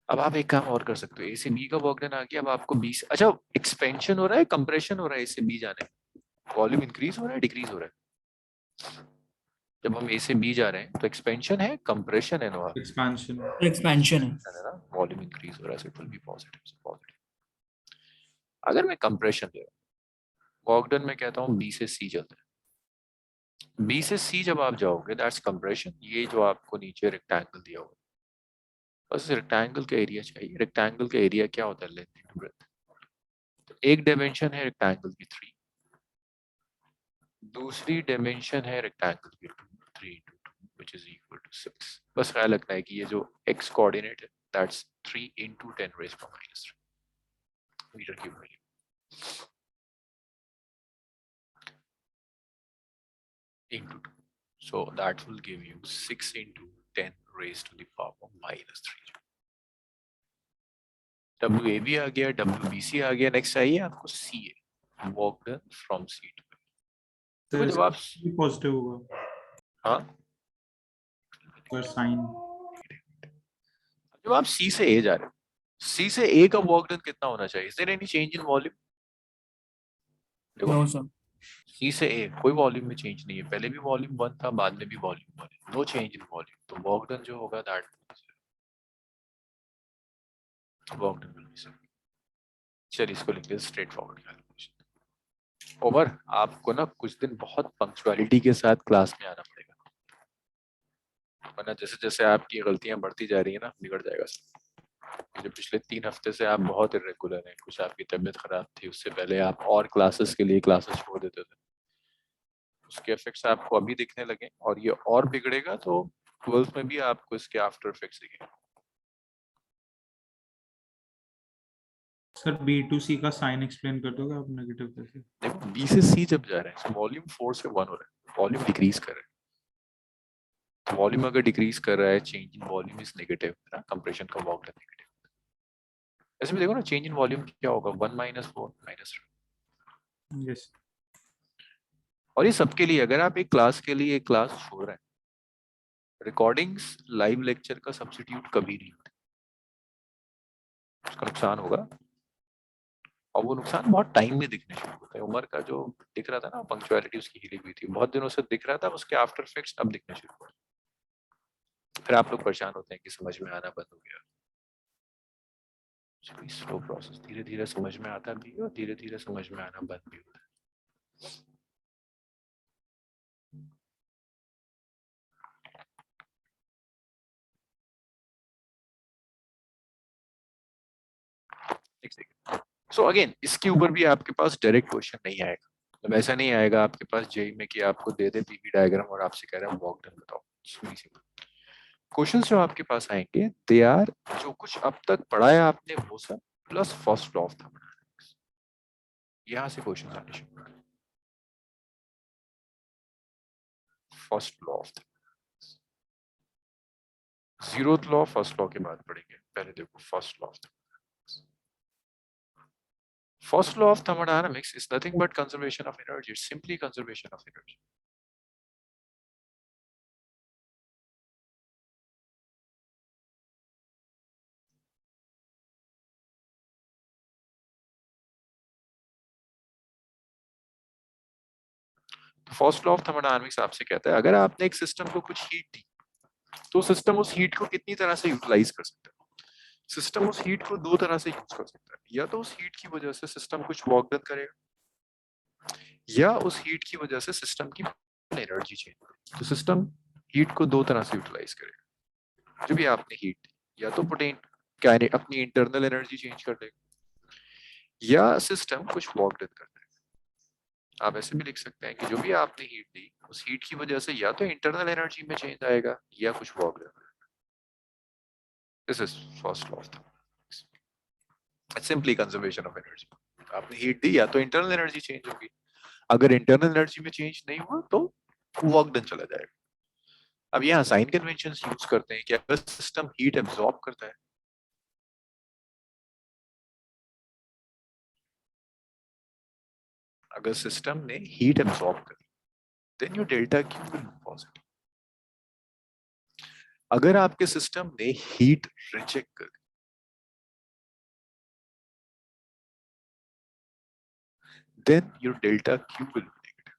अब आप एक काम और कर सकते हो, A से B का वर्क डन आ गया, अब आपको B से, अच्छा एक्सपेंशन हो रहा है कंप्रेशन हो रहा है A से B जाने में, वॉल्यूम इंक्रीज हो रहा है डिक्रीज हो रहा है? जब हम ए से बी जा रहे हैं तो एक्सपेंशन है, कंप्रेशन है नोआ, एक्सपेंशन। एक्सपेंशन है। है ना, वॉल्यूम इंक्रीज हो रहा है, so it will be positive, so positive। अगर मैं कंप्रेशन ले रहा हूँ, वॉकडन में कहता हूँ बी से सी चलते हैं, बी से सी जब आप जाओगे दैट्स कंप्रेशन। ये जो आपको नीचे रेक्टेंगल दिया हुआ है, बस रेक्टेंगल का एरिया चाहिए। रेक्टेंगल का एरिया क्या होता है? Length into breadth. तो एक डायमेंशन है रेक्टेंगल की 3, दूसरी डायमेंशन है रेक्टेंगल की 2, 3 into 2 which is equal to 6। बस ख्याल रखना है कि ये जो x कोऑर्डिनेट है that's 3 into 10 raised to -3 metre cube value. into 2, so that will give you 6 into 10 raised to the power -3। WAB आ गया, WBC आ गया, नेक्स्ट आइए आपको CA, work done from C to B। तो जब आप पॉजिटिव होगा हाँ पर साइन। जब आप C से A जा रहे हो, C से A का वर्क डन कितना होना चाहिए? Is there any change in volume? No sir. C से A कोई वॉल्यूम में चेंज नहीं है, पहले भी वॉल्यूम 1 था, बाद में भी वॉल्यूम 1 है, नो चेंज इन वॉल्यूम। तो वर्क डन जो होगा that work done will B same. चलिए इसको लिख लेते स्ट्रेट फॉरवर्ड कैलकुलेशन। ओवर आपको ना कुछ दिन बहुत पंक्चुअलिटी के साथ क्लास में आना पड़ेगा, वरना जैसे जैसे आपकी गलतियां बढ़ती जा रही है ना बिगड़ जाएगा सब। जो पिछले 3 हफ्ते से आप बहुत इरेगुलर हैं, कुछ आपकी तबीयत खराब थी, उससे पहले आप और क्लासेस के लिए क्लासेस छोड़ देते थे, उसके इफेक्ट्स आपको अभी दिखने लगे और ये और बिगड़ेगा तो 12th में भी आपको इसके आफ्टर इफेक्ट्स दिखेंगे। सर B to C का साइन एक्सप्लेन कर दोगे आप नेगेटिव कैसे? देखो बी से सी जब जा रहे हैं वॉल्यूम 4 से 1 हो रहा है, वॉल्यूम डिक्रीज कर रहा है। वॉल्यूम अगर डिक्रीज कर रहा है, change in volume is negative, है ना, कंप्रेशन का वर्क डन नेगेटिव। ऐसे में देखो ना चेंज इन वॉल्यूम क्या होगा? 1 - 4 -3। यस। और ये सबके लिए, अगर आप एक क्लास के लिए एक क्लास छोड़ रहे हैं, रिकॉर्डिंग्स लाइव लेक्चर का सब्स्टिट्यूट कभी नहीं होते, उसका नुकसान होगा और वो नुकसान बहुत टाइम में दिखने शुरू होता है। उमर का जो दिख रहा था ना पंक्चुअलिटी उसकी हिली हुई थी, बहुत दिनों से दिख रहा था, उसके आफ्टर इफेक्ट्स अब दिखने शुरू हुए। फिर आप लोग परेशान होते हैं कि समझ में आना बंद हो गया। स्लो प्रोसेस, धीरे धीरे समझ में आता भी है और धीरे धीरे समझ में आना बंद भी होता है। सो अगेन इसके ऊपर भी आपके पास डायरेक्ट क्वेश्चन नहीं आएगा, मतलब ऐसा नहीं आएगा आपके पास जेई में कि आपको दे दे पीवी डायग्राम और आपसे कह रहा है वॉक डन बताओ। क्वेश्चंस जो आपके पास आएंगे दे आर जो कुछ अब तक पढ़ा है आपने वो सब plus first law of thermodynamics, यहां से क्वेश्चन आने शुरू होंगे। First law of thermodynamics, zeroth law first law के बाद पढ़ेंगे, पहले देखो first law of thermodynamics. First law of thermodynamics is nothing but conservation of energy. It's simply conservation of energy. First law of thermodynamics आपसे कहता है अगर आपने एक सिस्टम को कुछ हीट दी तो सिस्टम उस हीट को कितनी तरह से यूटिलाइज कर सकता है। सिस्टम उस हीट को 2 तरह से यूज कर सकता है, या तो उस हीट की वजह से सिस्टम कुछ वर्क डन करेगा, या उस हीट की वजह से सिस्टम की एनर्जी चेंज करेगा। तो सिस्टम हीट को 2 तरह से यूटिलाइज करेगा, जो भी आपने हीट दी, या तो अपनी इंटरनल एनर्जी चेंज कर देगा, या सिस्टम कुछ वर्क डन करता है। आप ऐसे भी लिख सकते हैं कि जो भी आपने हीट दी उस हीट की वजह से या तो इंटरनल एनर्जी में चेंज आएगा या कुछ वर्क डन आएगा। This is first law of thermodynamics, it's simply conservation of energy. आपने हीट दी या तो इंटरनल एनर्जी चेंज होगी, अगर इंटरनल एनर्जी में चेंज नहीं हुआ तो वर्क डन चला जाएगा। अब यहाँ साइन कन्वेंशन यूज करते हैं कि अगर सिस्टम हीट एब्जॉर्ब करता है, अगर सिस्टम ने हीट एब्जॉर्ब करी then your delta Q will be positive. अगर आपके सिस्टम ने हीट रिजेक्ट कर then your delta Q will be negative.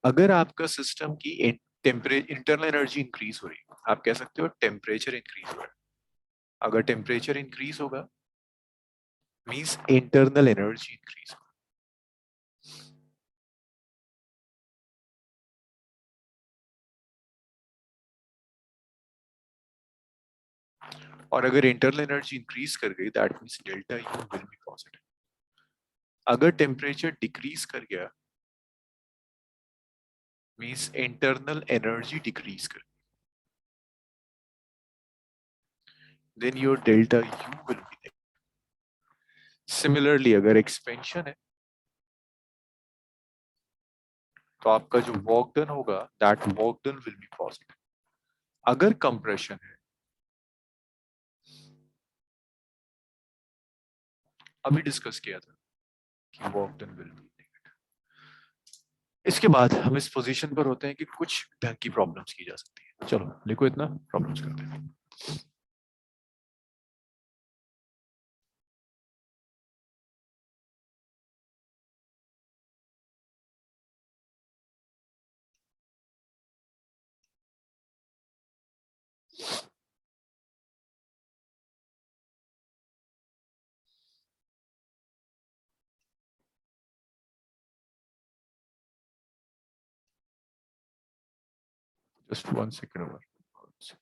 अगर आपका सिस्टम की इंटरनल एनर्जी इंक्रीज हो रही है, आप कह सकते हो टेम्परेचर इंक्रीज हो रहा है। अगर टेम्परेचर इंक्रीज होगा मींस इंटरनल एनर्जी इंक्रीज होगा। और अगर इंटरनल एनर्जी इंक्रीज कर गई that means delta U will be positive. अगर टेम्परेचर डिक्रीज कर गया मींस इंटरनल एनर्जी डिक्रीज कर, then your delta U will be negative. Similarly, अगर expansion है तो आपका जो work done होगा that work done will be positive. अगर compression है, अभी डिस्कस किया था कि work done will be negative. इसके बाद हम इस पोजीशन पर होते हैं कि कुछ ढंग की प्रॉब्लम्स की जा सकती है। चलो लिखो इतना, प्रॉब्लम्स करते हैं। Just 1 second over. 1 second.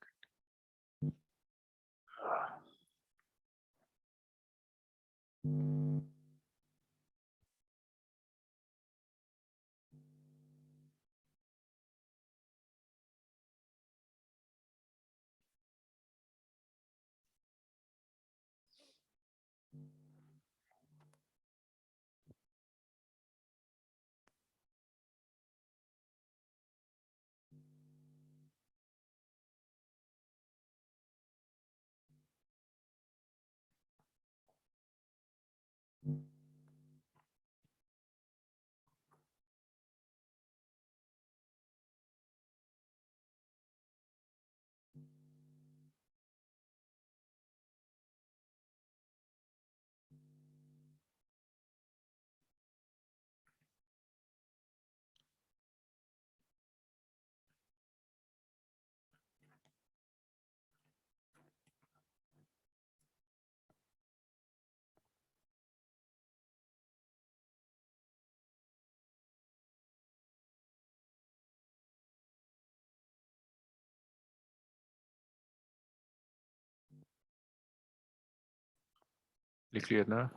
लिख लिया ना?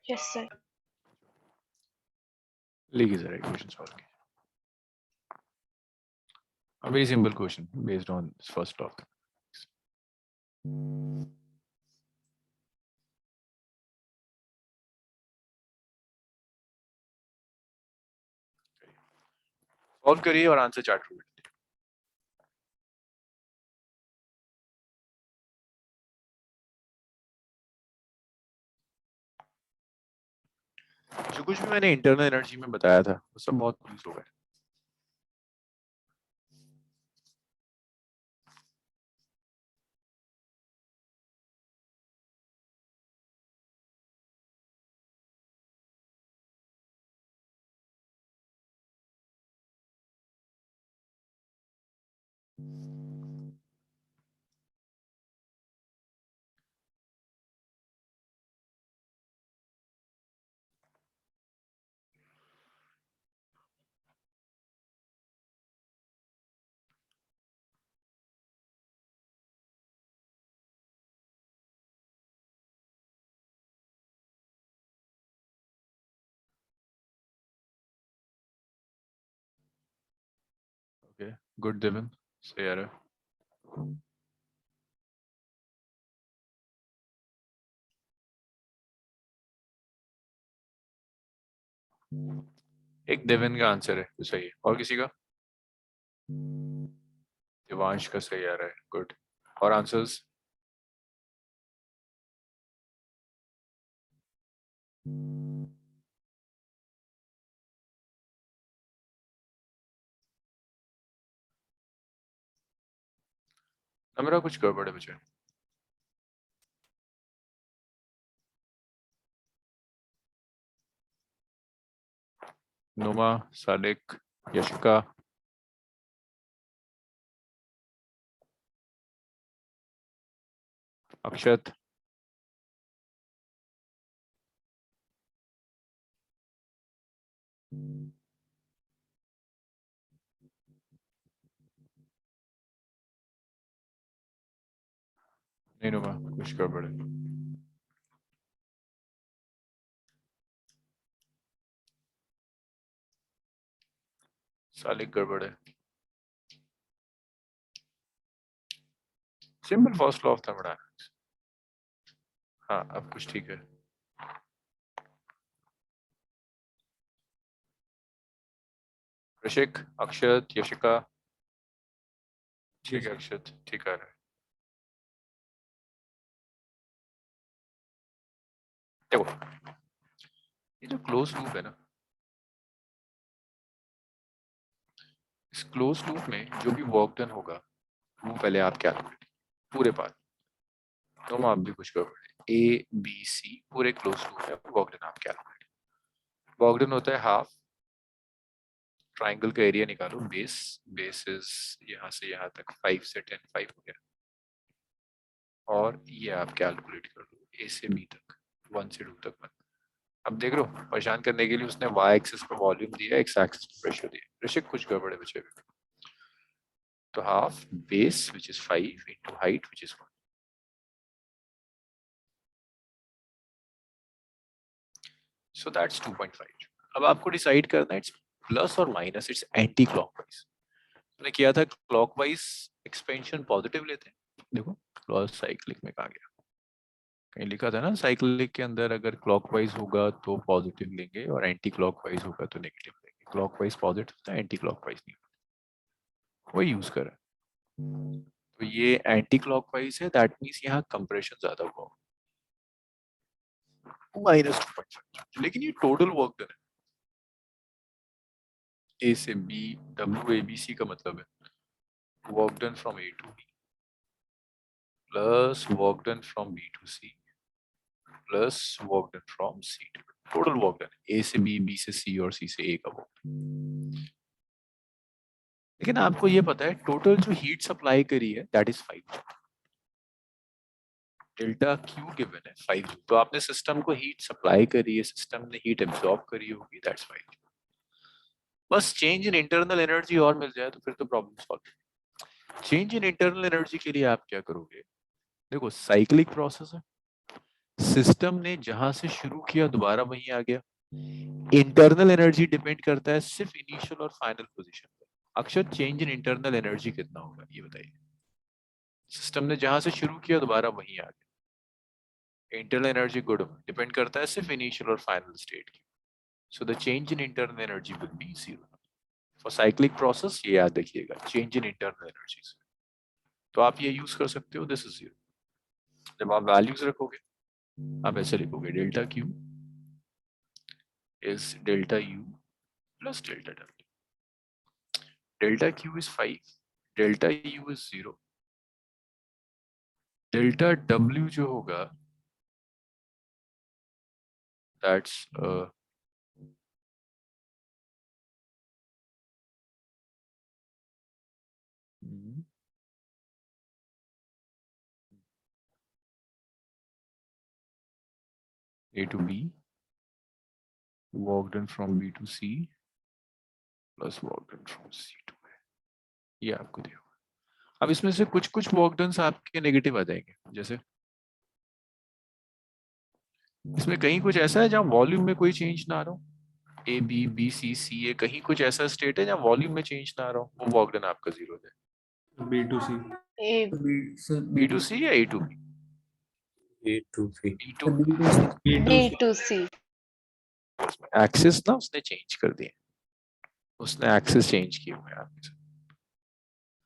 Yes, sir. लिखिए जरा इक्वेशन सॉल्व कीजिए। A very simple question based on this first topic. Solve करिए और आंसर चार्ट में लिखिए। जो कुछ भी मैंने इंटरनल एनर्जी में बताया था वो सब बहुत यूज हो गया। Okay, good Devin, सही आ रहा है। एक देवेन का आंसर है तो सही है, और किसी का? दिवांश का सही आ रहा है, गुड। और आंसर्स? मेरा कुछ गड़बड़ है बच्चे। नुमा, सालिक, यशिका, अक्षत, नहीं नुमा कुछ गड़बड़ है। सालिक गड़बड़ है। Simple first law of thermodynamics. हाँ अब कुछ ठीक है। ऋषिक, अक्षत, यशिका, ठीक है अक्षत, ठीक आ रहा है। देखो ये जो क्लोज लूप है ना, इस क्लोज लूप में जो भी वर्क डन होगा वो पहले आप कैलकुलेट पूरे पाथ। तो आप भी कुछ करोगे ए बी सी पूरे क्लोज लूप है, वर्क डन आप कैलकुलेट। वर्क डन होता है हाफ, ट्राइंगल का एरिया निकालो, बेस, बेस इज यहाँ से यहाँ तक 5 से 10, 5 हो गया, और ये आप कैलकुलेट कर लो ए से बी तक, 1 से 2 तक मत। अब देख लो परेशान करने के लिए उसने वाई एक्सिस पर वॉल्यूम दिया, एक्स एक्सिस पर प्रेशर दिया। ऋषिक कुछ गड़बड़ है बच्चे। तो half base which is 5 into height which is 1। So that's 2.5। अब आपको डिसाइड करना है इट्स प्लस और माइनस, इट्स एंटी क्लॉकवाइज। मैंने किया था क्लॉकवाइज एक्सपेंशन पॉजिटिव लेते हैं, देखो क्लॉज साइक्लिक में कहा गया, कहीं लिखा था ना साइक्लिक के अंदर अगर क्लॉकवाइज होगा तो पॉजिटिव लेंगे और एंटी क्लॉकवाइज होगा तो नेगेटिव लेंगे। क्लॉकवाइज पॉजिटिव था, एंटी क्लॉकवाइज नहीं, वही यूज करा। तो ये एंटी क्लॉकवाइज है, दैट मीन्स यहाँ कंप्रेशन ज्यादा हुआ, -2.5। लेकिन ये टोटल वर्क डन है ए से बी, WABC का मतलब है work done from A to B plus work done from B to C plus work done from C to. Total work done A से बी, बी से सी और सी से ए का वर्क। लेकिन आपको ये पता है टोटल जो हीट सप्लाई करी है that is 5 delta Q given है 5। तो आपने सिस्टम को हीट सप्लाई करी है, सिस्टम ने हीट एब्जॉर्ब करी होगी, दैट्स 5। बस चेंज इन इंटरनल एनर्जी और मिल जाए तो फिर तो problem solve. Change in internal energy के लिए आप क्या करोगे, देखो साइक्लिक प्रोसेस है, सिस्टम ने जहां से शुरू किया दोबारा वहीं आ गया। इंटरनल एनर्जी डिपेंड करता है सिर्फ इनिशियल और फाइनल पोजीशन पर। अक्षर चेंज इन इंटरनल एनर्जी कितना होगा ये बताइए। सिस्टम ने जहां से शुरू किया दोबारा वहीं आ गया। इंटरनल एनर्जी गुड डिपेंड करता है सिर्फ इनिशियल और फाइनल स्टेट की। So the change in internal energy will be 0 for cyclic process. ये याद रखिएगा, चेंज इन इंटरनल एनर्जी। तो आप ये यूज कर सकते हो, दिस इज 0। जब आप वैल्यूज रखोगे आप ऐसे लिखोगे delta Q is delta U plus delta W. Delta Q is 5, delta U is 0, delta W जो होगा that's A to B, work done from B to C plus work done from C to A। ये आपको दिया होगा। अब इसमें से कुछ कुछ वर्क डन आपके नेगेटिव आ जाएंगे, जैसे इसमें कहीं कुछ ऐसा है जहाँ वॉल्यूम में कोई चेंज ना आ रहा हो, ए बी बी सी सी ए, कहीं कुछ ऐसा स्टेट है जहाँ वॉल्यूम में चेंज ना आ रहा हो, वो वर्क डन आपका 0 हो जाए। B to C, A, B to C या A to B? A to B। B to B to C. Axis ना उसने चेंज कर दिए, उसने एक्सिस चेंज किए हुए हैं आपके साथ।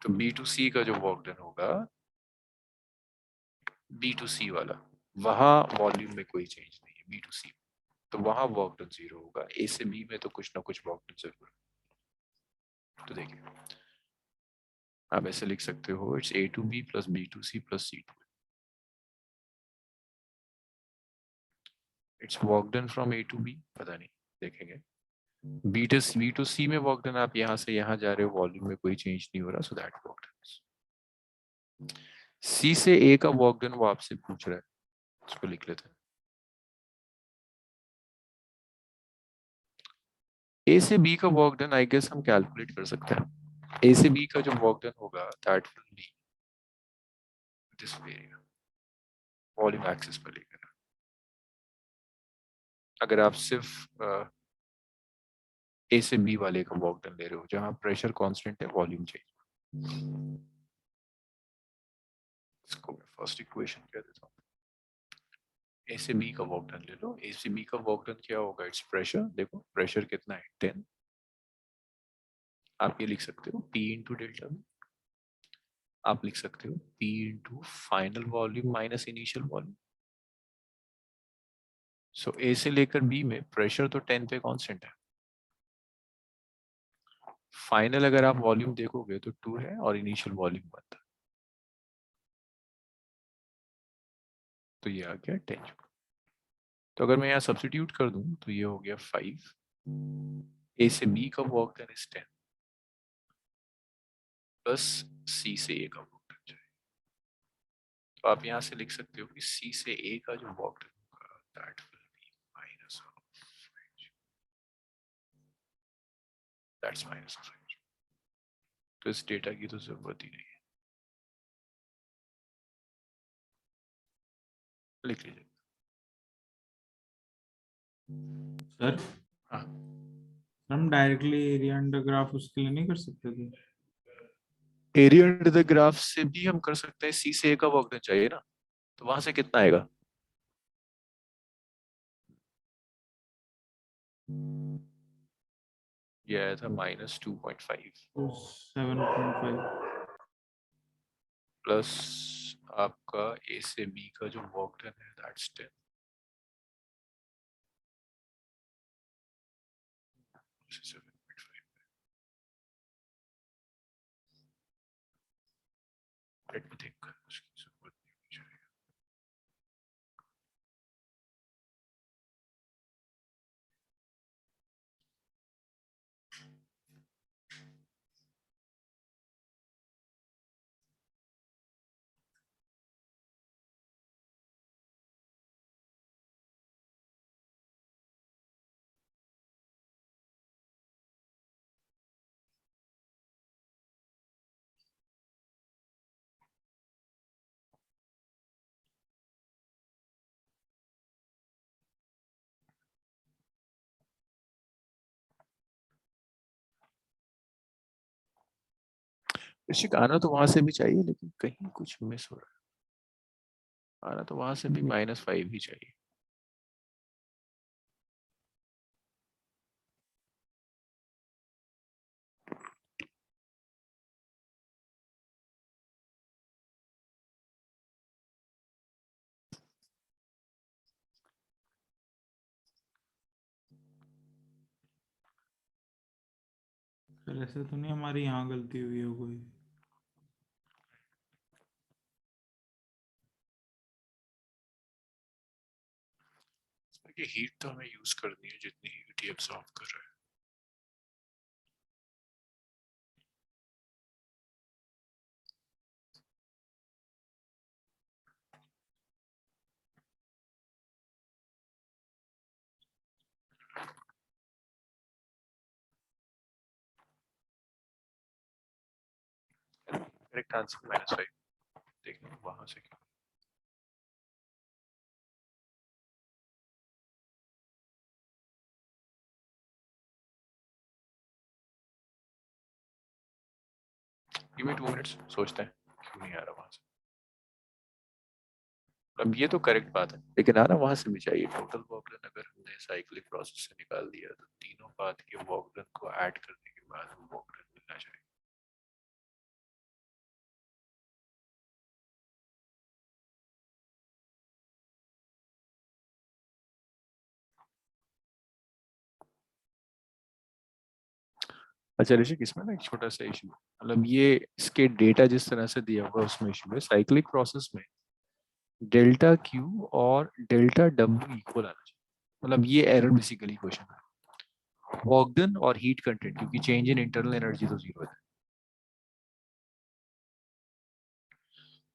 तो बी टू सी का जो वर्क डन होगा बी टू सी वाला, वहां वॉल्यूम में कोई चेंज नहीं है बी टू सी। तो वहां वर्क डन 0 होगा। ए से बी में तो कुछ ना कुछ वर्क डन जरूर है। तो देखिए आप ऐसे लिख सकते हो, it's A to B plus B to C plus C to. It's work done from A to B, पता नहीं, देखेंगे। बी टू सी में वर्क डन, आप यहाँ से यहाँ जा रहे हो, वॉल्यूम में कोई चेंज नहीं हो रहा, सो दैट वर्क डन। सी से ए का वर्क डन वो आपसे पूछ रहा है, इसको लिख लेते हैं। ए से बी का वर्क डन आई गेस हम कैलकुलेट कर सकते हैं। ए से बी का जो वर्क डन होगा that will be this area, volume axis पर लेकर। अगर आप सिर्फ ए से बी वाले का वर्क डन ले रहे हो जहां प्रेशर कांस्टेंट है, वॉल्यूम चेंज। इसको मैं फर्स्ट इक्वेशन कह देता हूँ। ए से बी का वर्क डन ले लो। ए से बी का वर्क डन क्या होगा, इट्स प्रेशर। देखो प्रेशर कितना है, 10। आप ये लिख सकते हो P इंटू डेल्टा में। आप लिख सकते हो P into final volume minus initial volume. So A से लेकर बी में प्रेशर तो 10 पे कांस्टेंट है। फाइनल अगर आप वॉल्यूम देखोगे तो 2 है और इनिशियल वॉल्यूम 1 था, तो ये आ गया 10। तो अगर मैं यहाँ सब्स्टिट्यूट कर दूं तो ये हो गया 5। ए से बी का वर्क डन इज 10 प्लस सी से ए का वर्क डन चाहिए। तो आप यहाँ से लिख सकते हो कि सी से ए का जो वर्क डन होगा that will be minus of, that's minus of. तो इस डेटा की तो जरूरत ही नहीं है, लिख लीजिए। सर हाँ, हम डायरेक्टली एरिया अंडर ग्राफ उसके लिए नहीं कर सकते थे? एरिया अंडर द ग्राफ से भी हम कर सकते हैं। सी से ए का वर्क डन चाहिए ना, तो वहां से कितना आएगा? ये आया था -2.5 तो 7.5 प्लस आपका ए से बी का जो वर्क डन है दैट्स 10। Let me think. उसकी जरूरत नहीं होनी चाहिए। ऋषिक आना तो वहां से भी चाहिए, लेकिन कहीं कुछ मिस हो रहा है। आना तो वहां से भी -5 ही चाहिए। सर ऐसे तो नहीं हमारी यहाँ गलती हुई हो कोई? ये हीट तो हमें यूज करनी है जितनी हीट ये एब्सॉर्ब कर रहा है। Correct answer -5। देखना वहां से क्यों। गिव मी 2 मिनट्स, सोचते हैं क्यों नहीं आ रहा वहां से। अब ये तो करेक्ट बात है, लेकिन आना वहां से भी चाहिए। टोटल वर्क डन अगर हमने साइक्लिक प्रोसेस से निकाल दिया तो तीनों पाथ के वर्क डन को ऐड करने के बाद वर्क डन मिलना चाहिए। अच्छा ऋषिक, इसमें ना एक छोटा सा इशू है, मतलब ये इसके डेटा जिस तरह से दिया हुआ है उसमें इशू है। साइक्लिक प्रोसेस में डेल्टा क्यू और डेल्टा डब्ल्यू इक्वल आना चाहिए, मतलब ये एरर बेसिकली क्वेश्चन है। वर्क डन और हीट कंटेंट, क्योंकि चेंज इन इंटरनल एनर्जी तो जीरो है,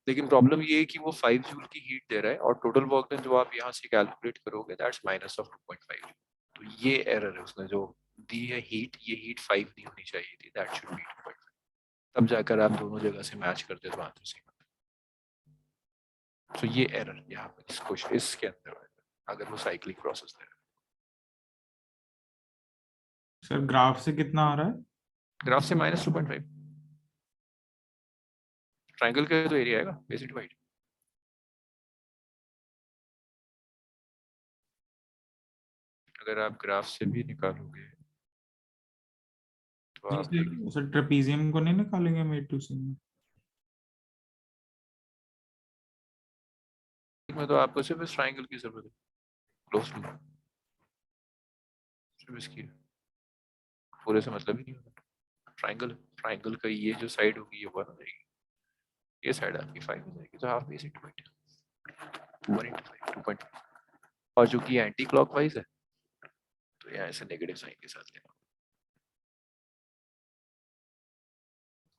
लेकिन प्रॉब्लम ये है कि वो 5 जूल की हीट दे रहा है और टोटल वर्क डन जो आप यहाँ से कैलकुलेट करोगे दैट्स माइनस ऑफ 2.5। तो ये एरर है, उसने जो दी है हीट, ये हीट 5 दी होनी चाहिए थी, दैट शुड बी 2.5, तब जाकर आप दोनों जगह से मैच करते तो आंसर सेम। तो ये एरर यहाँ पर इस क्वेश्चन इसके अंदर है, अगर वो साइक्लिक प्रोसेस दे रहा है। सर ग्राफ से कितना आ रहा है? ग्राफ से माइनस 2.5, ट्राइंगल का तो एरिया आएगा बेस डिवाइड। अगर आप ग्राफ से भी निकालोगे तो नहीं आप सर, सर ट्रेपीजियम को नहीं निकालेंगे हम A2C में? में तो आपको सिर्फ इस ट्राइंगल की जरूरत है, क्लोज टू सिर्फ इसकी है, पूरे से मतलब ही नहीं होता। ट्राइंगल, ट्राइंगल का ये जो साइड होगी ये 1 हो जाएगी, ये साइड आपकी 5 हो जाएगी, तो हाफ बेस इंटू 8, 1 इंटू 5 2.5, और जो कि एंटी क्लॉकवाइज है तो यहाँ से नेगेटिव साइन के साथ लेना।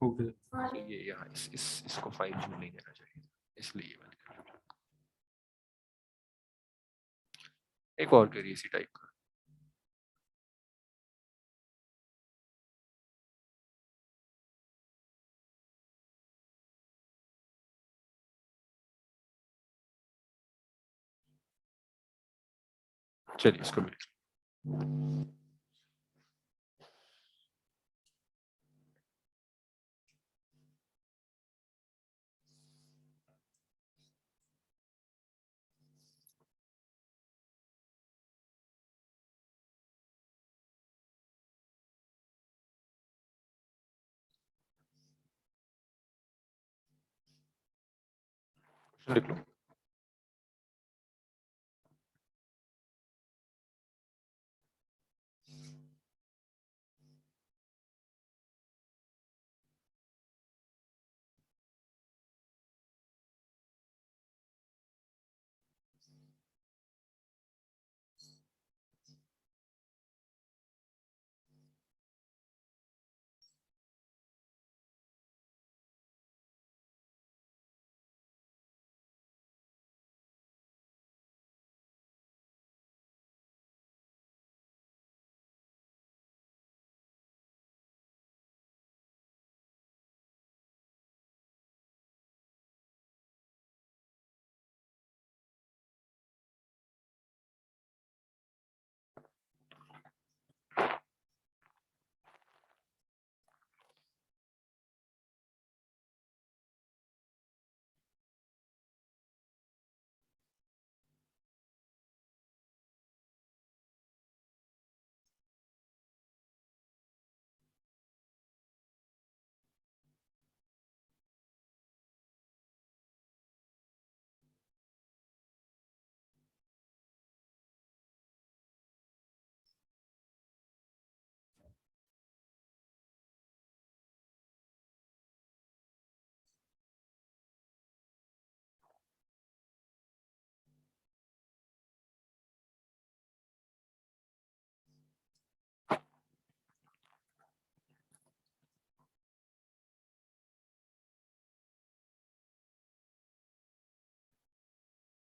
ओके। तो ये यहाँ इसको 5 जूल नहीं देना चाहिए, इसलिए ये बंद कर रहा हूं। एक और करिए इसी टाइप का। चलिए इसको भी लिख लो।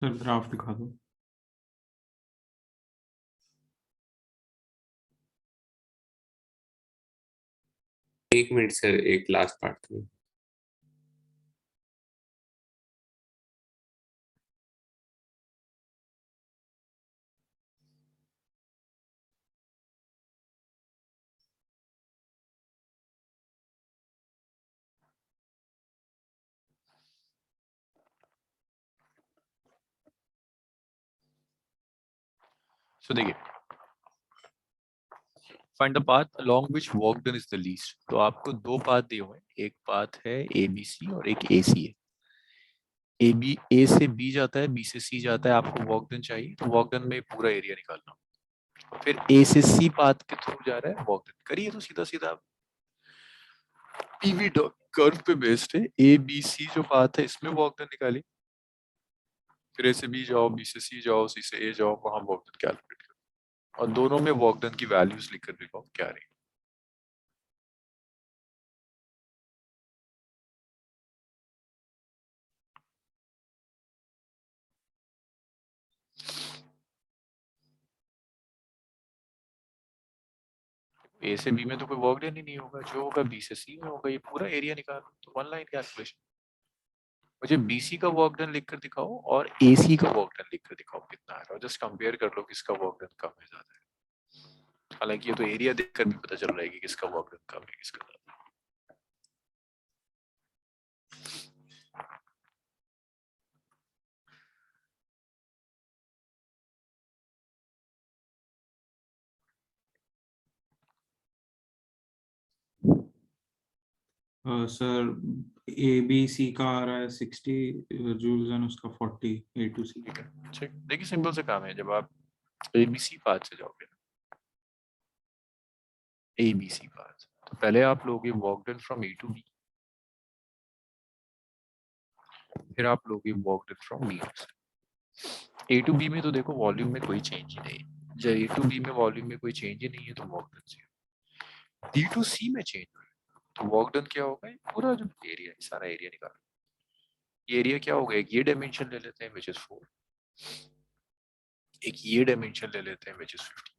सर ग्राफ दिखा दो। एक मिनट सर, एक लास्ट पार्ट में। सो देखिए, find the path along which work done is the least. तो आपको दो पाथ दिए हुए हैं, एक पाथ है ABC और एक AC है। A से B जाता है, B से C जाता है, आपको वर्क डन चाहिए तो वर्क डन में पूरा एरिया निकालना। फिर A से C पाथ के थ्रू जा रहा है, वर्क डन करिए तो सीधा सीधा पीवी कर्व पे बेस्ड है। ए बी सी जो बात है इसमें वॉक डन निकाली, फिर ए से बी जाओ, बी से सी जाओ, सी से ए जाओ, वहां वॉक डन कैलकुलेट करो और दोनों में वॉक डन की वैल्यूज लिखकर दिखाओ क्या रही। ए से बी में तो कोई वर्क डन ही नहीं होगा, जो होगा बी से सी में होगा। ये पूरा एरिया निकालो तो वन लाइन कैलकुलेशन। मुझे बीसी का वर्क डन लिखकर दिखाओ और एसी का वर्क डन लिखकर दिखाओ कितना आ रहा है, जस्ट कंपेयर कर लो किसका वर्क डन कम है ज्यादा है। हालांकि ये तो एरिया देखकर भी पता चल रहा है कि किसका वर्क डन कम है किसका ज्यादा है। सर ए बी सी का आ रहा है 60 जूल्स एंड उसका 40 ए टू सी। ठीक है, ठीक। देखिए सिंपल से काम है, जब आप एबीसी पाथ से जाओगे ना, एबीसी पाथ, तो पहले आप लोगे work done from A to B, फिर आप लोगे work done from B to C. A to B में तो देखो वॉल्यूम में कोई चेंज ही नहीं है, जब ए टू बी में वॉल्यूम में कोई चेंज ही नहीं है तो वर्क डन से डी टू सी में चेंज हो रहा है तो वर्क डन क्या होगा, ये पूरा जो एरिया है सारा एरिया निकालो। ये एरिया क्या होगा, एक ये डायमेंशन ले लेते हैं विच इज 4, एक ये डायमेंशन ले लेते हैं विच इज 15।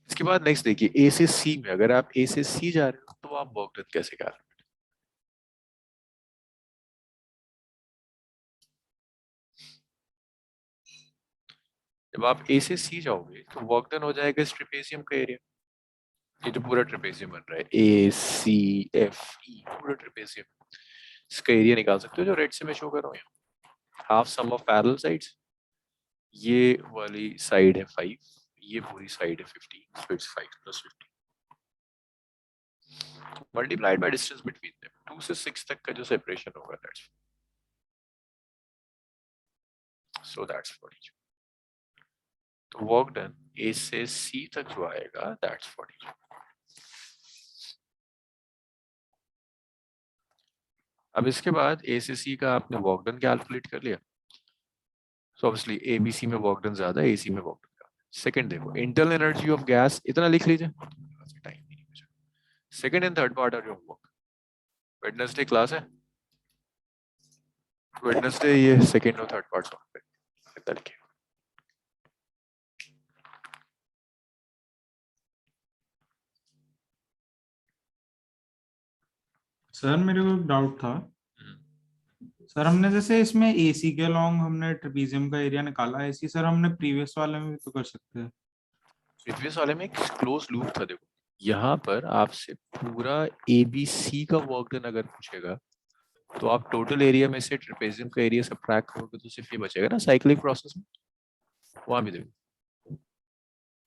इसके बाद नेक्स्ट देखिए, ए से सी में अगर आप ए से सी जा रहे हो तो आप वर्क डन कैसे कर रहे हो। जब आप ए से सी जाओगे तो वर्क डन हो जाएगा इस ट्रेपेजियम का एरिया। ये जो पूरा ट्रेपेजियम बन रहा है ए सी एफ ई, पूरा ट्रेपेजियम, इसका एरिया निकाल सकते हो जो रेड से मैं शो कर रहा हूँ यहाँ। Half sum of parallel sides, ये वाली साइड है 5, ये पूरी साइड है 15, so it's 5 plus 15 multiplied by distance between them, 2 से 6 तक का जो सेपरेशन होगा that's so that's 40। तो वर्क डन ए से सी तक जो आएगा that's 40। अब इसके बाद ए से सी का आपने वर्क डन कैलकुलेट कर लिया, so obviously A B C में वर्क डन ज्यादा है, ए सी में वर्क डन ज्यादा है। सेकंड देखो, इंटरनल एनर्जी ऑफ गैस, इतना लिख लीजिए, टाइम नहीं बचा। Second and third part of your homework, Wednesday class है, वेडनेसडे ये सेकंड और थर्ड पार्ट सॉल्व करेंगे, इतना लिखिए। सर मेरे को डाउट था, सर हमने जैसे इसमें एसी के अलोंग हमने ट्रेपेजियम का एरिया निकाला, एसी सर हमने प्रीवियस वाले में भी तो कर सकते हैं। प्रीवियस वाले में एक क्लोज लूप था, देखो यहाँ पर आपसे पूरा एबीसी का वर्क डन अगर पूछेगा तो आप टोटल एरिया में से ट्रेपेजियम का एरिया सबट्रैक्ट करोगे तो सिर्फ ये बचेगा ना साइक्लिक प्रोसेस में। वहां भी देखो,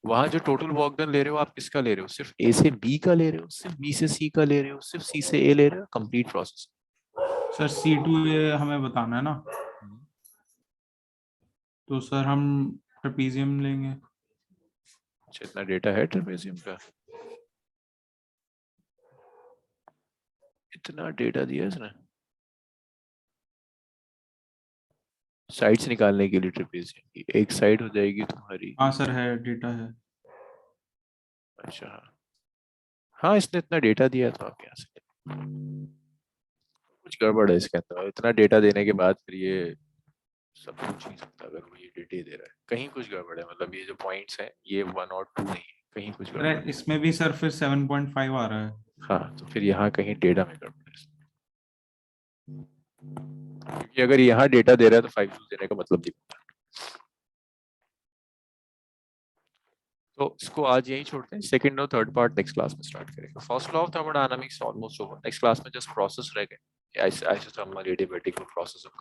वहां जो टोटल वर्क डन ले रहे हो आप किसका ले रहे हो, सिर्फ ए से बी का ले रहे हो, सिर्फ बी से सी का ले रहे हो, सिर्फ सी से ए ले रहे हो, कंप्लीट प्रोसेस। सर C2 ये हमें बताना है ना, तो सर हम ट्रेपेजियम लेंगे। अच्छा इतना डेटा है ट्रेपेजियम का, इतना डेटा दिया इसने साइड्स निकालने के लिए ट्रेपेजियम की, एक साइड हो जाएगी तुम्हारी। हाँ सर है, डेटा है। अच्छा हाँ इसने इतना डेटा दिया तो आप यहाँ से कुछ गड़बड़ है इसके अंदर, इतना डेटा देने के बाद फिर ये सब कुछ नहीं सकता अगर वो ये डेटा दे रहा है, कहीं कुछ गड़बड़ है। मतलब ये जो पॉइंट्स हैं ये 1 और 2 नहीं है, कहीं कुछ गड़बड़ अरे है। इसमें भी सर फिर 7.5 आ रहा है। हाँ तो फिर यहाँ कहीं डेटा में गड़बड़ है, क्योंकि अगर यहाँ डेटा दे रहा है तो 5 देने का मतलब नहीं बनता। तो इसको आज यही छोड़ते हैं, सेकंड और थर्ड पार्ट नेक्स्ट क्लास में स्टार्ट करेंगे। First law of thermodynamics almost over, next class में जस्ट प्रोसेस रह गए, आइसोथर्मल एडियाबैटिक प्रोसेस ऑफ